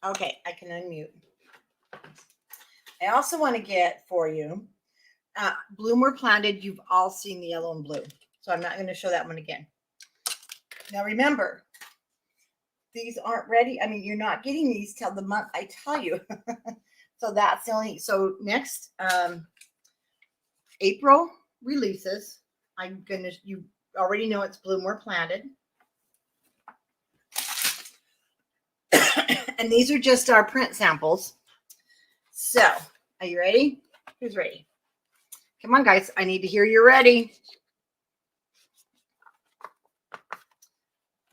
Okay, I can unmute. I also want to get for you, Bloom or Planted. You've all seen the yellow and blue. So I'm not going to show that one again. Now remember, these aren't ready. I mean, you're not getting these till the month I tell you. So that's the only, so next April releases, you already know it's Bloom or Planted. And these are just our print samples. So, are you ready? Who's ready? Come on, guys. I need to hear you're ready.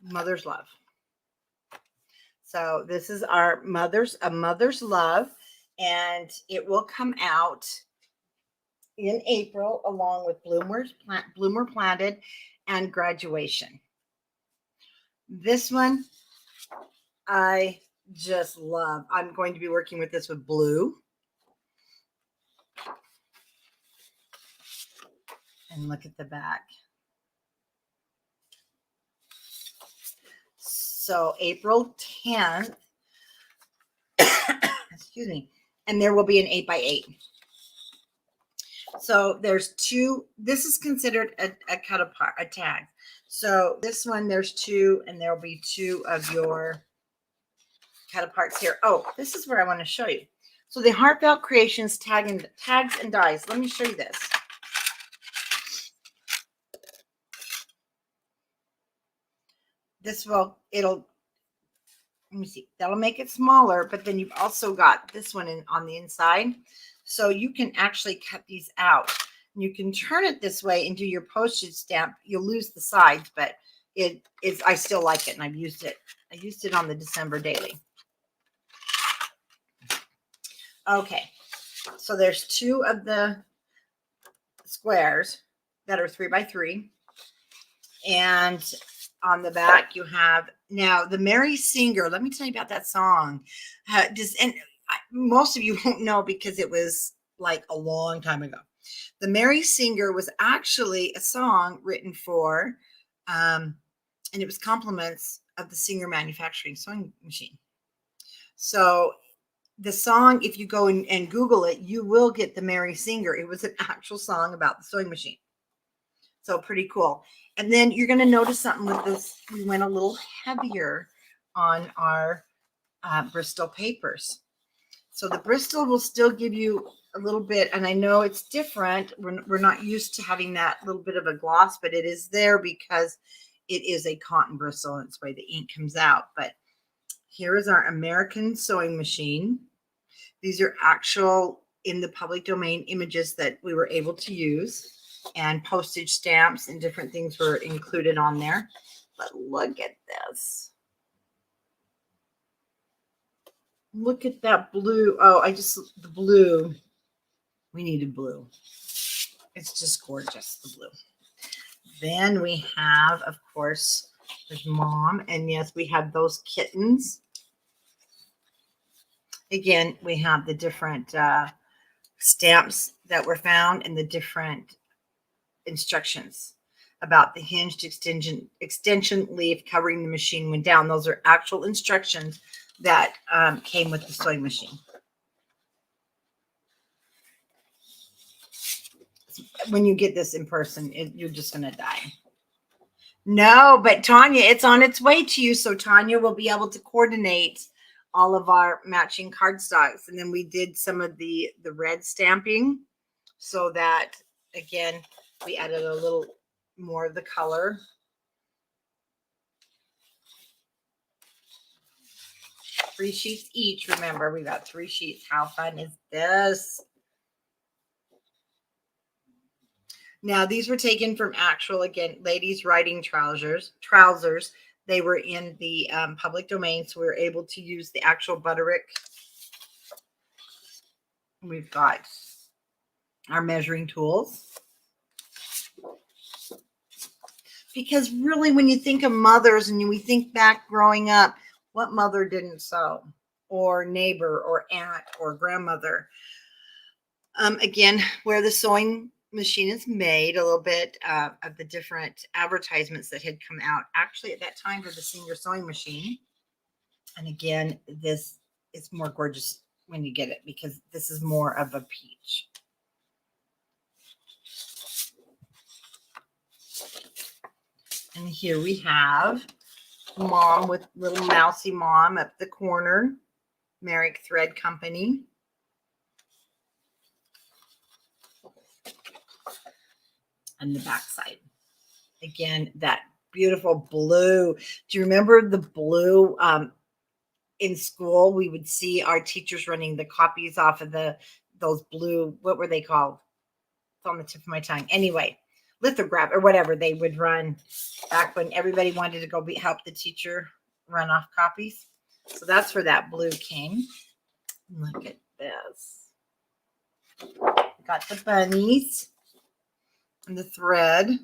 Mother's Love. So, this is our A Mother's Love. And it will come out in April along with Bloom or Planted and Graduation. This one, I just love. I'm going to be working with this with blue. And look at the back. So April 10th, excuse me, and there will be an 8x8. So there's two. This is considered a cut apart, a tag. So this one, there's two, and there'll be two of your cut aparts here. Oh, this is where I want to show you. So the Heartfelt Creations tags and dies. Let me show you this. This will, let me see, that'll make it smaller, but then you've also got this one on the inside. So you can actually cut these out. You can turn it this way and do your postage stamp. You'll lose the sides, but I still like it, and I've used it. I used it on the December daily. Okay, so there's two of the squares that are 3x3, and on the back you have now the Mary Singer. Let me tell you about that song. Most of you won't know because it was like a long time ago. The Mary Singer was actually a song written for, and it was compliments of the Singer Manufacturing Sewing Machine. So the song, if you go and Google it, you will get the Mary Singer. It was an actual song about the sewing machine. So pretty cool. And then you're going to notice something with this. We went a little heavier on our Bristol papers. So the Bristol will still give you a little bit, and I know it's different. We're not used to having that little bit of a gloss, but it is there because it is a cotton Bristol, and it's the way the ink comes out. But here is our American sewing machine. These are actual in the public domain images that we were able to use, and postage stamps and different things were included on there. But look at this. Look at that blue. Oh, the blue. We needed blue. It's just gorgeous, the blue. Then we have, of course, there's Mom. And yes, we have those kittens. Again, we have the different stamps that were found and the different instructions about the hinged extension leaf covering the machine when down. Those are actual instructions that came with the sewing machine. When you get this in person, you're just going to die. No, but Tanya, it's on its way to you. So Tanya will be able to coordinate all of our matching cardstocks. And then we did some of the red stamping so that, again, we added a little more of the color. Three sheets each. Remember, we got 3 sheets. How fun is this? Now, these were taken from actual, again, ladies' riding trousers. They were in the public domain, so we were able to use the actual Butterick. We've got our measuring tools. Because really, when you think of mothers and we think back growing up, what mother didn't sew? Or neighbor or aunt or grandmother? Again, where the sewing machine is made, a little bit of the different advertisements that had come out actually at that time for the Singer sewing machine. And again, this is more gorgeous when you get it because this is more of a peach. And here we have Mom with little mousy Mom up the corner, Merrick Thread Company. And the back side. Again, that beautiful blue. Do you remember the blue in school? We would see our teachers running the copies off of those blue, what were they called? It's on the tip of my tongue. Anyway, lithograph or whatever they would run back when everybody wanted to go help the teacher run off copies. So that's where that blue came. Look at this. Got the bunnies and the thread.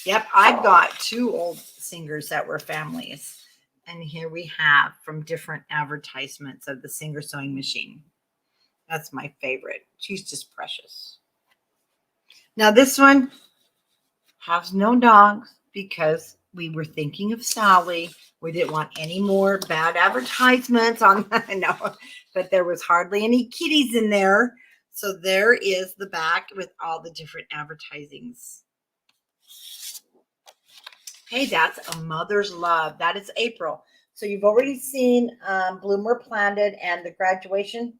Yep, I've got 2 old singers that were families. And here we have from different advertisements of the Singer sewing machine. That's my favorite. She's just precious. Now this one has no dogs because we were thinking of Sally. We didn't want any more bad advertisements on no, but there was hardly any kitties in there. So there is the back with all the different advertisings. Hey, that's a mother's love. That is April. So you've already seen Bloomer Planted and the graduation.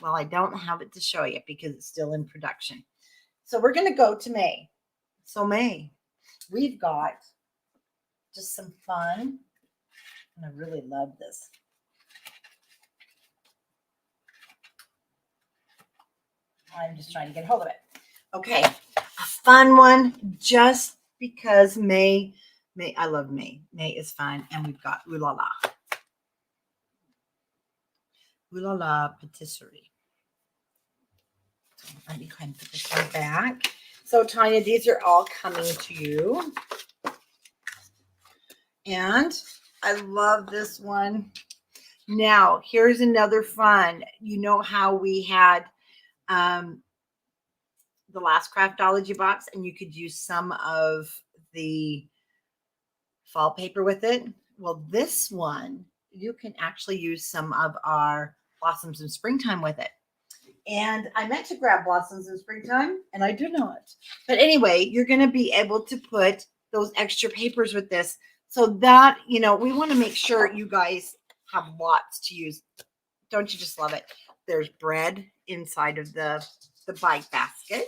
Well, I don't have it to show you because it's still in production. So we're going to go to May. So May, we've got just some fun. And I really love this. I'm just trying to get a hold of it. Okay, a fun one just because May, I love May. May is fun. And we've got Ooh La La. Ooh La La Patisserie. Let me go ahead and put this one back. So, Tanya, these are all coming to you. And I love this one. Now, here's another fun. You know how we had the last Craftology box, and you could use some of the fall paper with it? Well, this one, you can actually use some of our Blossoms in Springtime with it. And I meant to grab Blossoms in Springtime, and I do not. But anyway, you're going to be able to put those extra papers with this. So that, you know, we want to make sure you guys have lots to use. Don't you just love it? There's bread inside of the bike basket.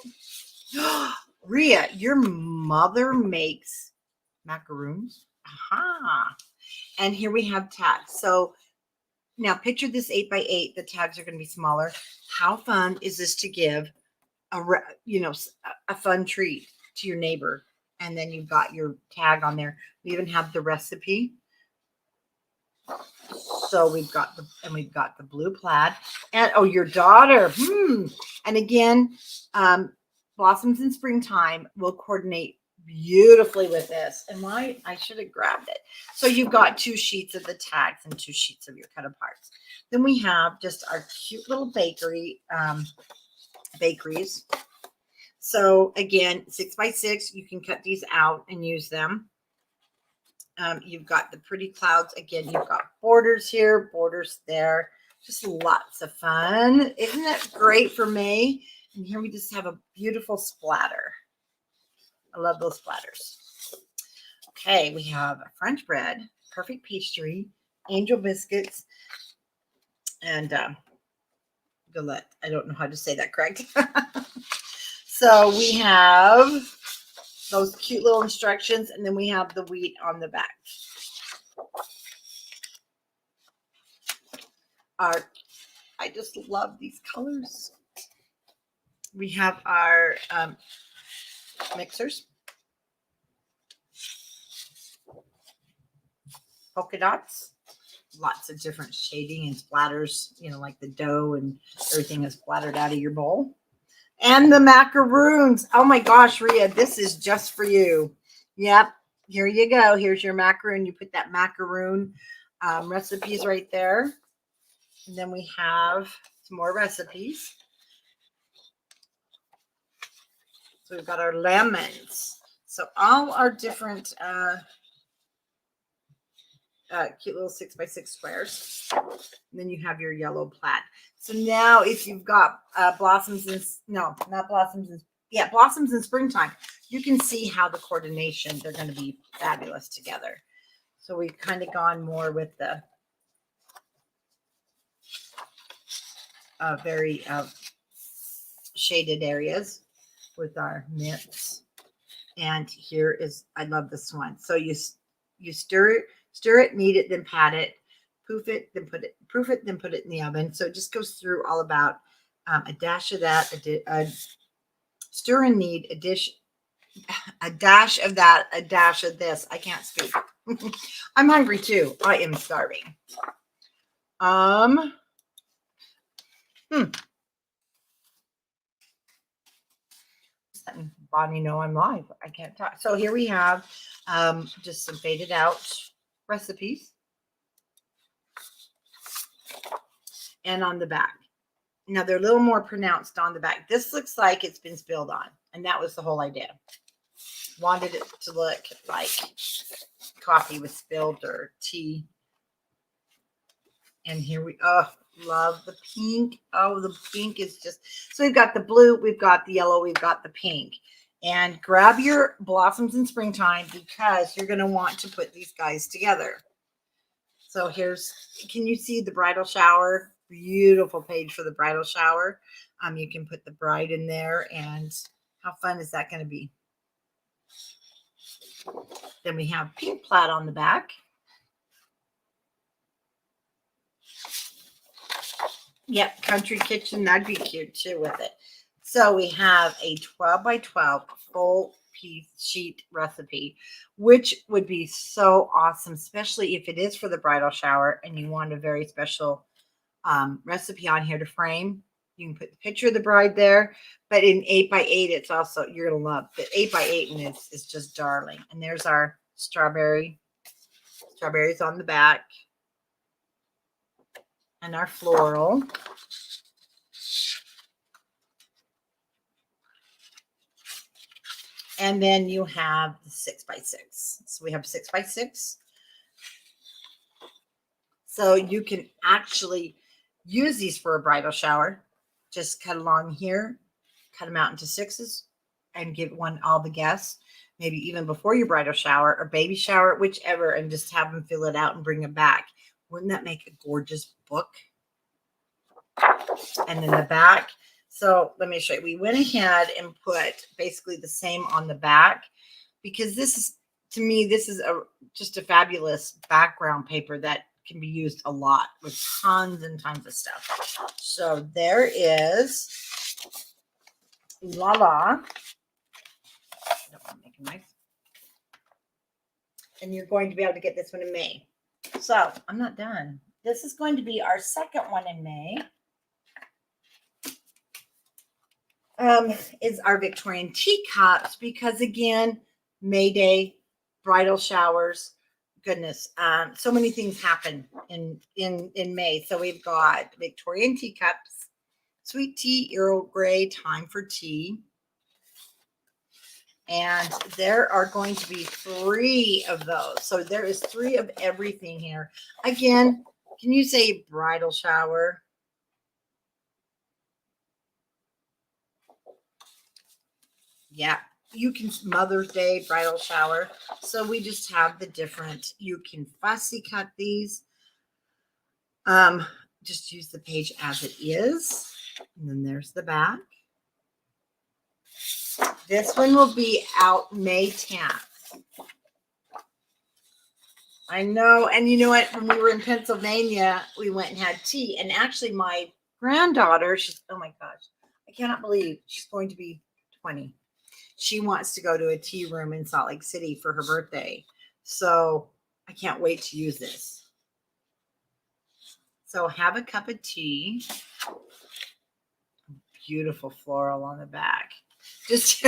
Rhea, your mother makes macaroons. Aha. And here we have tags. So now picture this 8x8. The tags are going to be smaller. How fun is this to give a fun treat to your neighbor? And then you've got your tag on there. We even have the recipe. So we've got the blue plaid, and oh, your daughter. And again, Blossoms in Springtime will coordinate beautifully with this. And I should have grabbed it. So you've got 2 sheets of the tags and 2 sheets of your cut aparts. Then we have just our cute little bakeries. So again, 6x6, you can cut these out and use them. You've got the pretty clouds. Again, you've got borders here, borders there. Just lots of fun. Isn't it great for May? And here we just have a beautiful splatter. I love those splatters. Okay, we have French bread, perfect pastry, angel biscuits, and galette. I don't know how to say that correct. So we have those cute little instructions, and then we have the wheat on the back. I just love these colors. We have our mixers, polka dots, lots of different shading and splatters, you know, like the dough and everything is splattered out of your bowl. And the macaroons. Oh my gosh, Rhea, this is just for you. Yep, here you go. Here's your macaroon. You put that macaroon recipes right there. And then we have some more recipes. So we've got our lemons. So all our different cute little 6x6 squares. And then you have your yellow plaid. So now if you've got Blossoms in Springtime, you can see how the coordination, they're going to be fabulous together. So we've kind of gone more with the very shaded areas with our mints. And here is, I love this one. So you stir it, knead it, then pat it, proof it, then put it in the oven. So it just goes through all about a dash of that, stir and knead, a dash of that, a dash of this. I can't speak. I'm hungry too. I am starving. Bonnie, know I'm live. I can't talk. So here we have just some faded out recipes. and on the back. Now they're a little more pronounced on the back. This looks like it's been spilled on, and that was the whole idea. Wanted it to look like coffee was spilled or tea. And here we, oh, love the pink. Oh, the pink is just, so we've got the blue, we've got the yellow, we've got the pink. And grab your blossoms in springtime because you're going to want to put these guys together. So here's, can you see the bridal shower? Beautiful page for the bridal shower. You can put the bride in there, and how fun is that going to be? Then we have pink plaid on the back. Yep, country kitchen, that'd be cute too with it. So we have a 12 by 12 full piece sheet recipe, which would be so awesome, especially if it is for the bridal shower and you want a very special recipe on here to frame. You can put the picture of the bride there, but in 8 by 8, it's also, you're going to love the 8 by 8, and it's just darling. And there's our strawberries on the back, and our floral. And then you have the 6 by 6. So we have 6 by 6. So you can actually use these for a bridal shower. Just cut along here, cut them out into 6s, and give one all the guests, maybe even before your bridal shower or baby shower, whichever, and just have them fill it out and bring it back. Wouldn't that make a gorgeous book? And then the back. So let me show you. We went ahead and put basically the same on the back because this is, to me, this is just a fabulous background paper that can be used a lot with tons and tons of stuff. So there is La La. I don't want to make a noise. And you're going to be able to get this one in May. So I'm not done. This is going to be our second one in May. Is our Victorian teacups, because again, May Day, bridal showers, goodness, so many things happen in May. So we've got Victorian teacups, sweet tea, Earl Grey, time for tea. And there are going to be 3 of those. So there is 3 of everything here. Again, can you say bridal shower? Yeah, you can Mother's Day, bridal shower. So we just have the different, you can fussy cut these. Just use the page as it is. And then there's the back. This one will be out May 10th. I know. And you know what? When we were in Pennsylvania, we went and had tea. And actually my granddaughter, she's, oh my gosh, I cannot believe she's going to be 20. She wants to go to a tea room in Salt Lake City for her birthday. So I can't wait to use this. So have a cup of tea. Beautiful floral on the back. Just,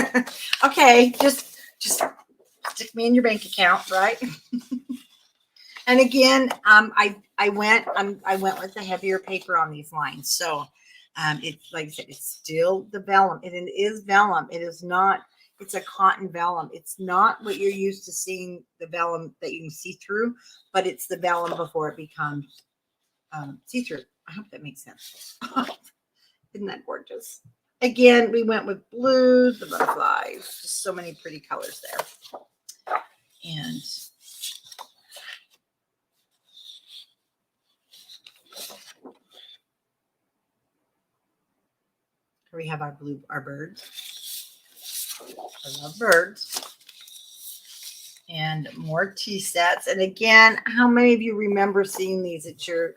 okay, just stick me in your bank account, right? And again, I went with the heavier paper on these lines. So it's like I said, it's still the vellum. It is vellum. It is not, it's a cotton vellum. It's not what you're used to seeing, the vellum that you can see through, but it's the vellum before it becomes see-through. I hope that makes sense. Isn't that gorgeous? Again, we went with blues, the butterflies, just so many pretty colors there. And here we have our birds. I love birds. And more tea sets. And again, how many of you remember seeing these at your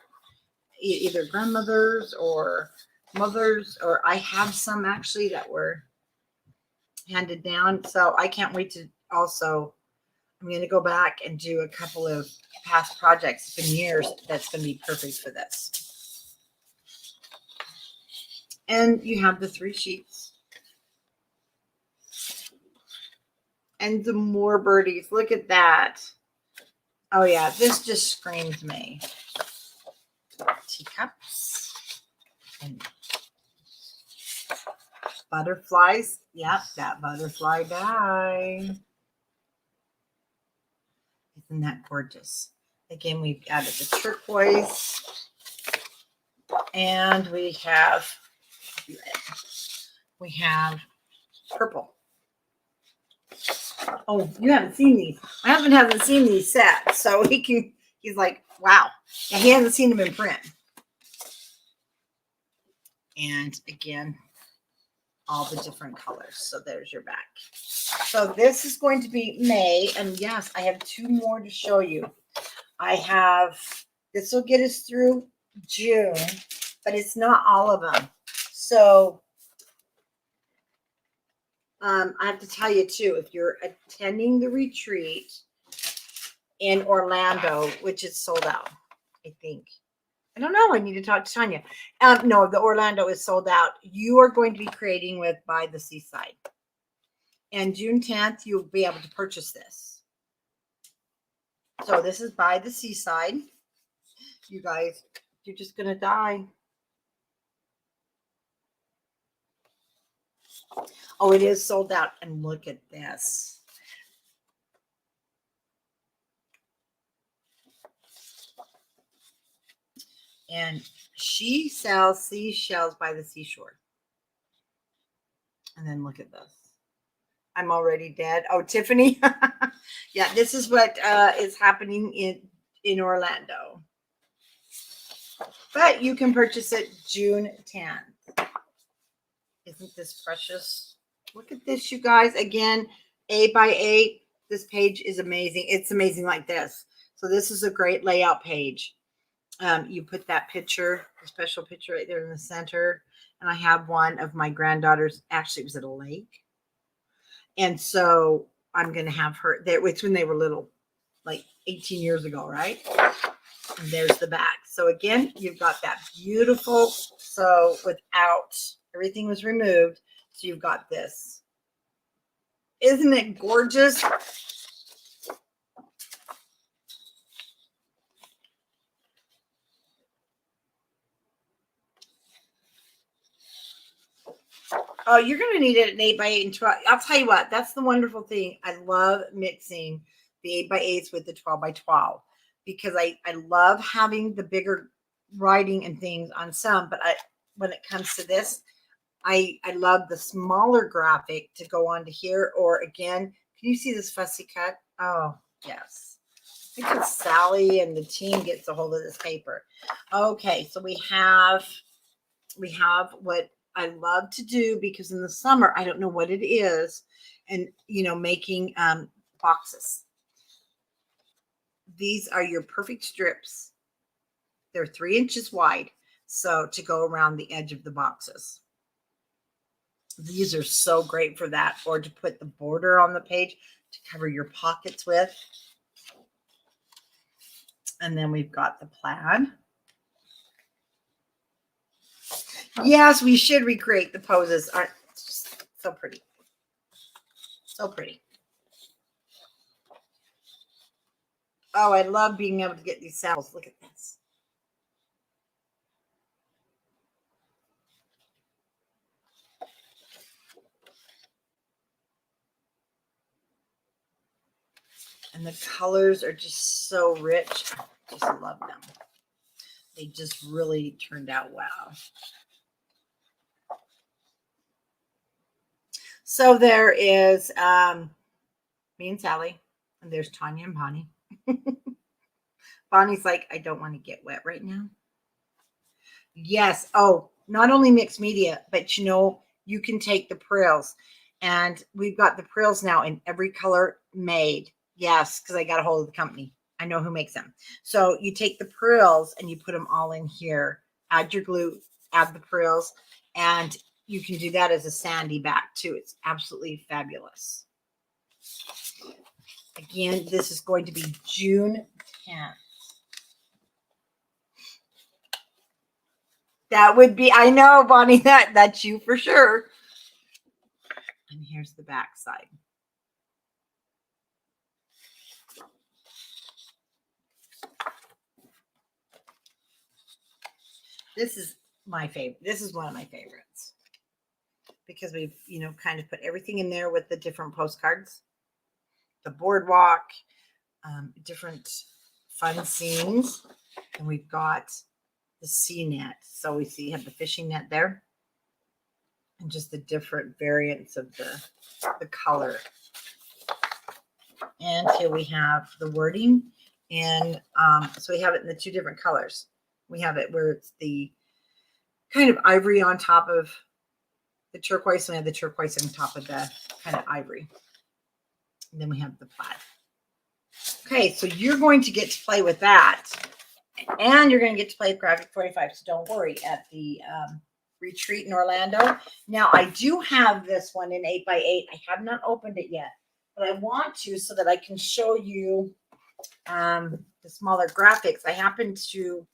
either grandmother's or mother's? Or I have some actually that were handed down. So I can't wait to also, I'm going to go back and do a couple of past projects. It's been years. That's going to be perfect for this. And you have the 3 sheets. And the more birdies. Look at that. Oh, yeah. This just screams me. Teacups. And butterflies. Yep, that butterfly die. Isn't that gorgeous? Again, we've added the turquoise. And we have purple. Oh, you haven't seen these. My husband hasn't seen these sets, so he's like, wow. And he hasn't seen them in print. And again, all the different colors. So there's your back. So this is going to be May. And yes, I have 2 more to show you. This will get us through June, but it's not all of them. So I have to tell you too, if you're attending the retreat in Orlando, which is sold out, I think. I don't know. I need to talk to Tanya. No, the Orlando is sold out. You are going to be creating with By the Seaside. And June 10th, you'll be able to purchase this. So this is By the Seaside. You guys, you're just going to die. Oh, it is sold out. And look at this. And she sells seashells by the seashore. And then look at this. I'm already dead. Oh, Tiffany. Yeah, this is what is happening in Orlando. But you can purchase it June 10th. Isn't this precious? Look at this, you guys. Again, 8x8. This page is amazing. It's amazing like this. So this is a great layout page. You put that picture, a special picture right there in the center. And I have one of my granddaughters. Actually, it was at a lake. And so I'm going to have her there. It's when they were little, like 18 years ago, right? And there's the back. So again, you've got that beautiful. So without, everything was removed. So you've got this. Isn't it gorgeous? Oh, you're going to need it an 8x8 and 12. I'll tell you what, that's the wonderful thing. I love mixing the 8x8s with the 12x12 because I love having the bigger writing and things on some, but when it comes to this, I love the smaller graphic to go on to here. Or again, can you see this fussy cut? Oh, yes. Because Sally and the team gets a hold of this paper. Okay, so we have what I love to do, because in the summer, I don't know what it is. And, making boxes. These are your perfect strips. They're 3 inches wide. So to go around the edge of the boxes. These are so great for that. Or to put the border on the page to cover your pockets with. And then we've got the plaid. Yes, we should recreate the poses. Aren't so pretty. So pretty. Oh, I love being able to get these samples. Look at this. And the colors are just so rich. I just love them. They just really turned out well. So there is me and Sally, and there's Tanya and Bonnie. Bonnie's like, I don't want to get wet right now. Yes. Oh, not only mixed media, but you can take the prills. And we've got the prills now in every color made. Yes, because I got a hold of the company. I know who makes them. So you take the prills and you put them all in here. Add your glue, add the prills, and you can do that as a sandy back too. It's absolutely fabulous. Again, this is going to be June 10th. That would be, I know, Bonnie, that's you for sure. And here's the back side. This is my favorite. This is one of my favorites because we've, you know, kind of put everything in there with the different postcards, the boardwalk, different fun scenes. And we've got the sea net. So we see you have the fishing net there and just the different variants of the color. And here we have the wording. And so we have it in the two different colors. We have it where it's the kind of ivory on top of the turquoise, and we have the turquoise on top of the kind of ivory. And then we have the plaid. Okay, so you're going to get to play with that. And you're going to get to play with Graphic 45. So don't worry, at the retreat in Orlando. Now, I do have this one in 8x8. I have not opened it yet, but I want to so that I can show you the smaller graphics. I happen to,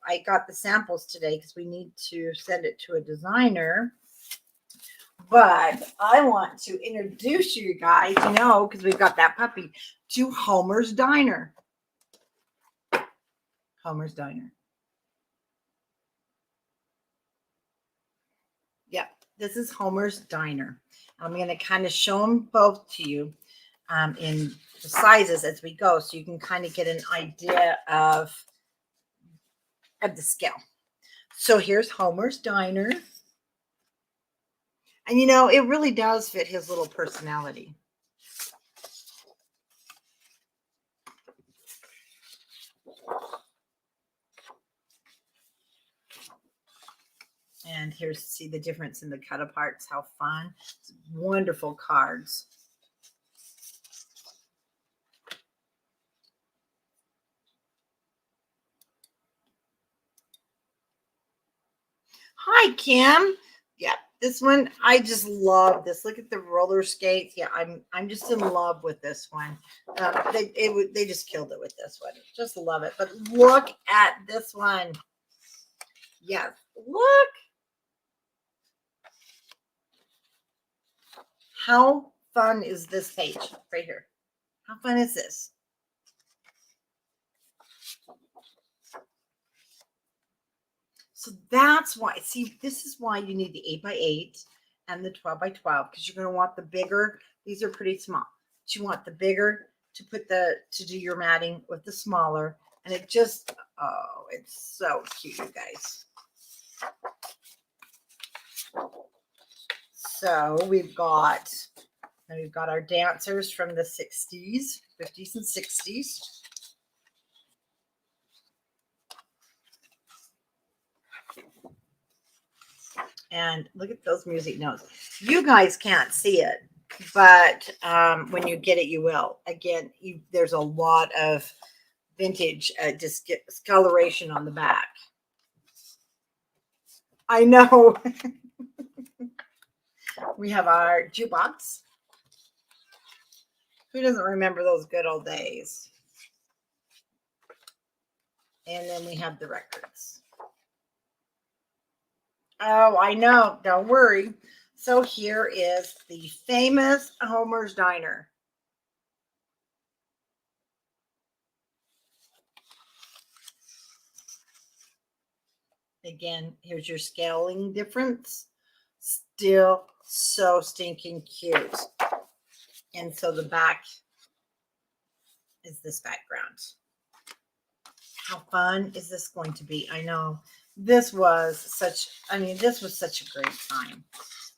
I got the samples today because we need to send it to a designer. But I want to introduce you guys, you know, because we've got that puppy, to Homer's Diner. Homer's Diner. Yep, this is Homer's Diner. I'm going to kind of show them both to you in the sizes as we go, so you can kind of get an idea of the scale. So here's Homer's Diner. And, you know, it really does fit his little personality. And here's, see the difference in the cut aparts, how fun. It's wonderful cards. Hi, Kim. Yeah, this one, I just love this. Look at the roller skates. Yeah, I'm just in love with this one. They just killed it with this one. Just love it. But look at this one. Yes, look. How fun is this page right here? How fun is this? So that's why, see, this is why you need the 8x8 and the 12x12, because you're going to want the bigger. These are pretty small. But you want the bigger to to do your matting with the smaller. And it just, oh, it's so cute, you guys. So we've got our dancers from the 60s, 50s and 60s. And look at those music notes. You guys can't see it, but when you get it, you will. Again, there's a lot of vintage discoloration on the back. I know. We have our jukebox. Who doesn't remember those good old days? And then we have the records. Oh, I know. Don't worry. So here is the famous Homer's Diner. Again, here's your scaling difference. Still so stinking cute. And so the back is this background. How fun is this going to be? I know. This was such a great time.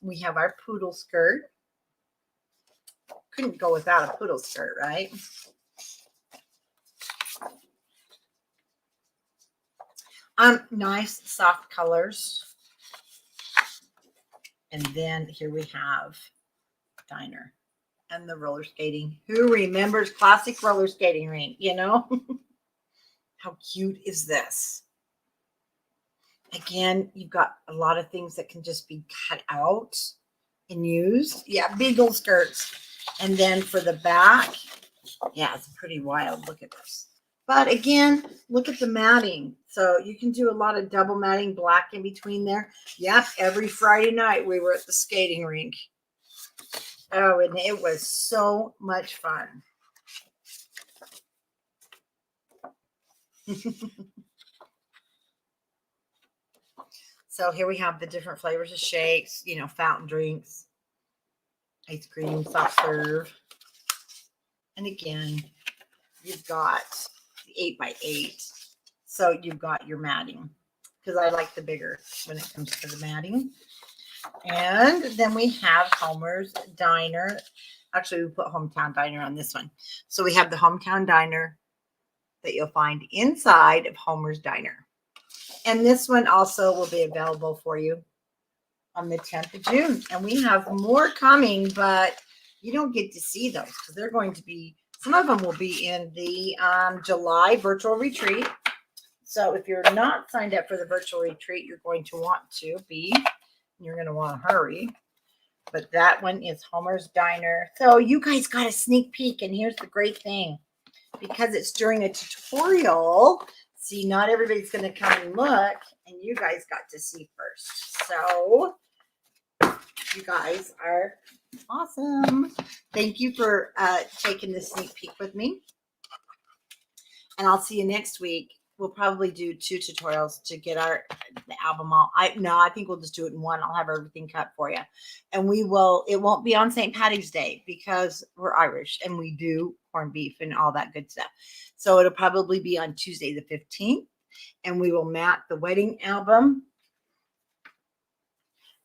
We have our poodle skirt. Couldn't go without a poodle skirt, right? Nice soft colors. And then here we have Diner and the roller skating. Who remembers classic roller skating rink, you know? How cute is this? Again, you've got a lot of things that can just be cut out and used. Yeah, big old skirts. And then for the back, yeah, it's pretty wild. Look at this. But again, look at the matting. So you can do a lot of double matting, black in between there. Yep, every Friday night we were at the skating rink. Oh, and it was so much fun. So here we have the different flavors of shakes, you know, fountain drinks, ice cream, soft serve. And again, you've got the 8x8. So you've got your matting because I like the bigger when it comes to the matting. And then we have Homer's Diner. Actually, we put Hometown Diner on this one. So we have the Hometown Diner that you'll find inside of Homer's Diner. And this one also will be available for you on the 10th of June. And we have more coming, but you don't get to see those because they're going to be, some of them will be in the July virtual retreat. So if you're not signed up for the virtual retreat, you're going to want to be. You're going to want to hurry. But that one is Homer's Diner. So you guys got a sneak peek. And here's the great thing. Because it's during a tutorial, see, not everybody's going to come and look. And you guys got to see first. So you guys are awesome. Thank you for taking this sneak peek with me. And I'll see you next week. We'll probably do 2 tutorials to get the album all. I think we'll just do it in one. I'll have everything cut for you. And it won't be on St. Patty's Day because we're Irish and we do corned beef and all that good stuff. So it'll probably be on Tuesday the 15th. And we will mat the wedding album.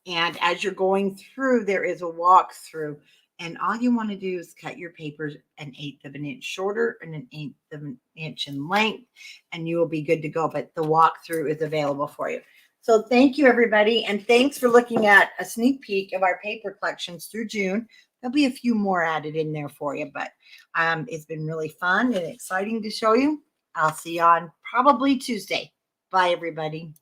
And as you're going through, there is a walkthrough. And all you want to do is cut your papers 1/8 of an inch shorter and 1/8 of an inch in length, and you will be good to go. But the walkthrough is available for you. So thank you, everybody. And thanks for looking at a sneak peek of our paper collections through June. There'll be a few more added in there for you, but it's been really fun and exciting to show you. I'll see you on probably Tuesday. Bye, everybody.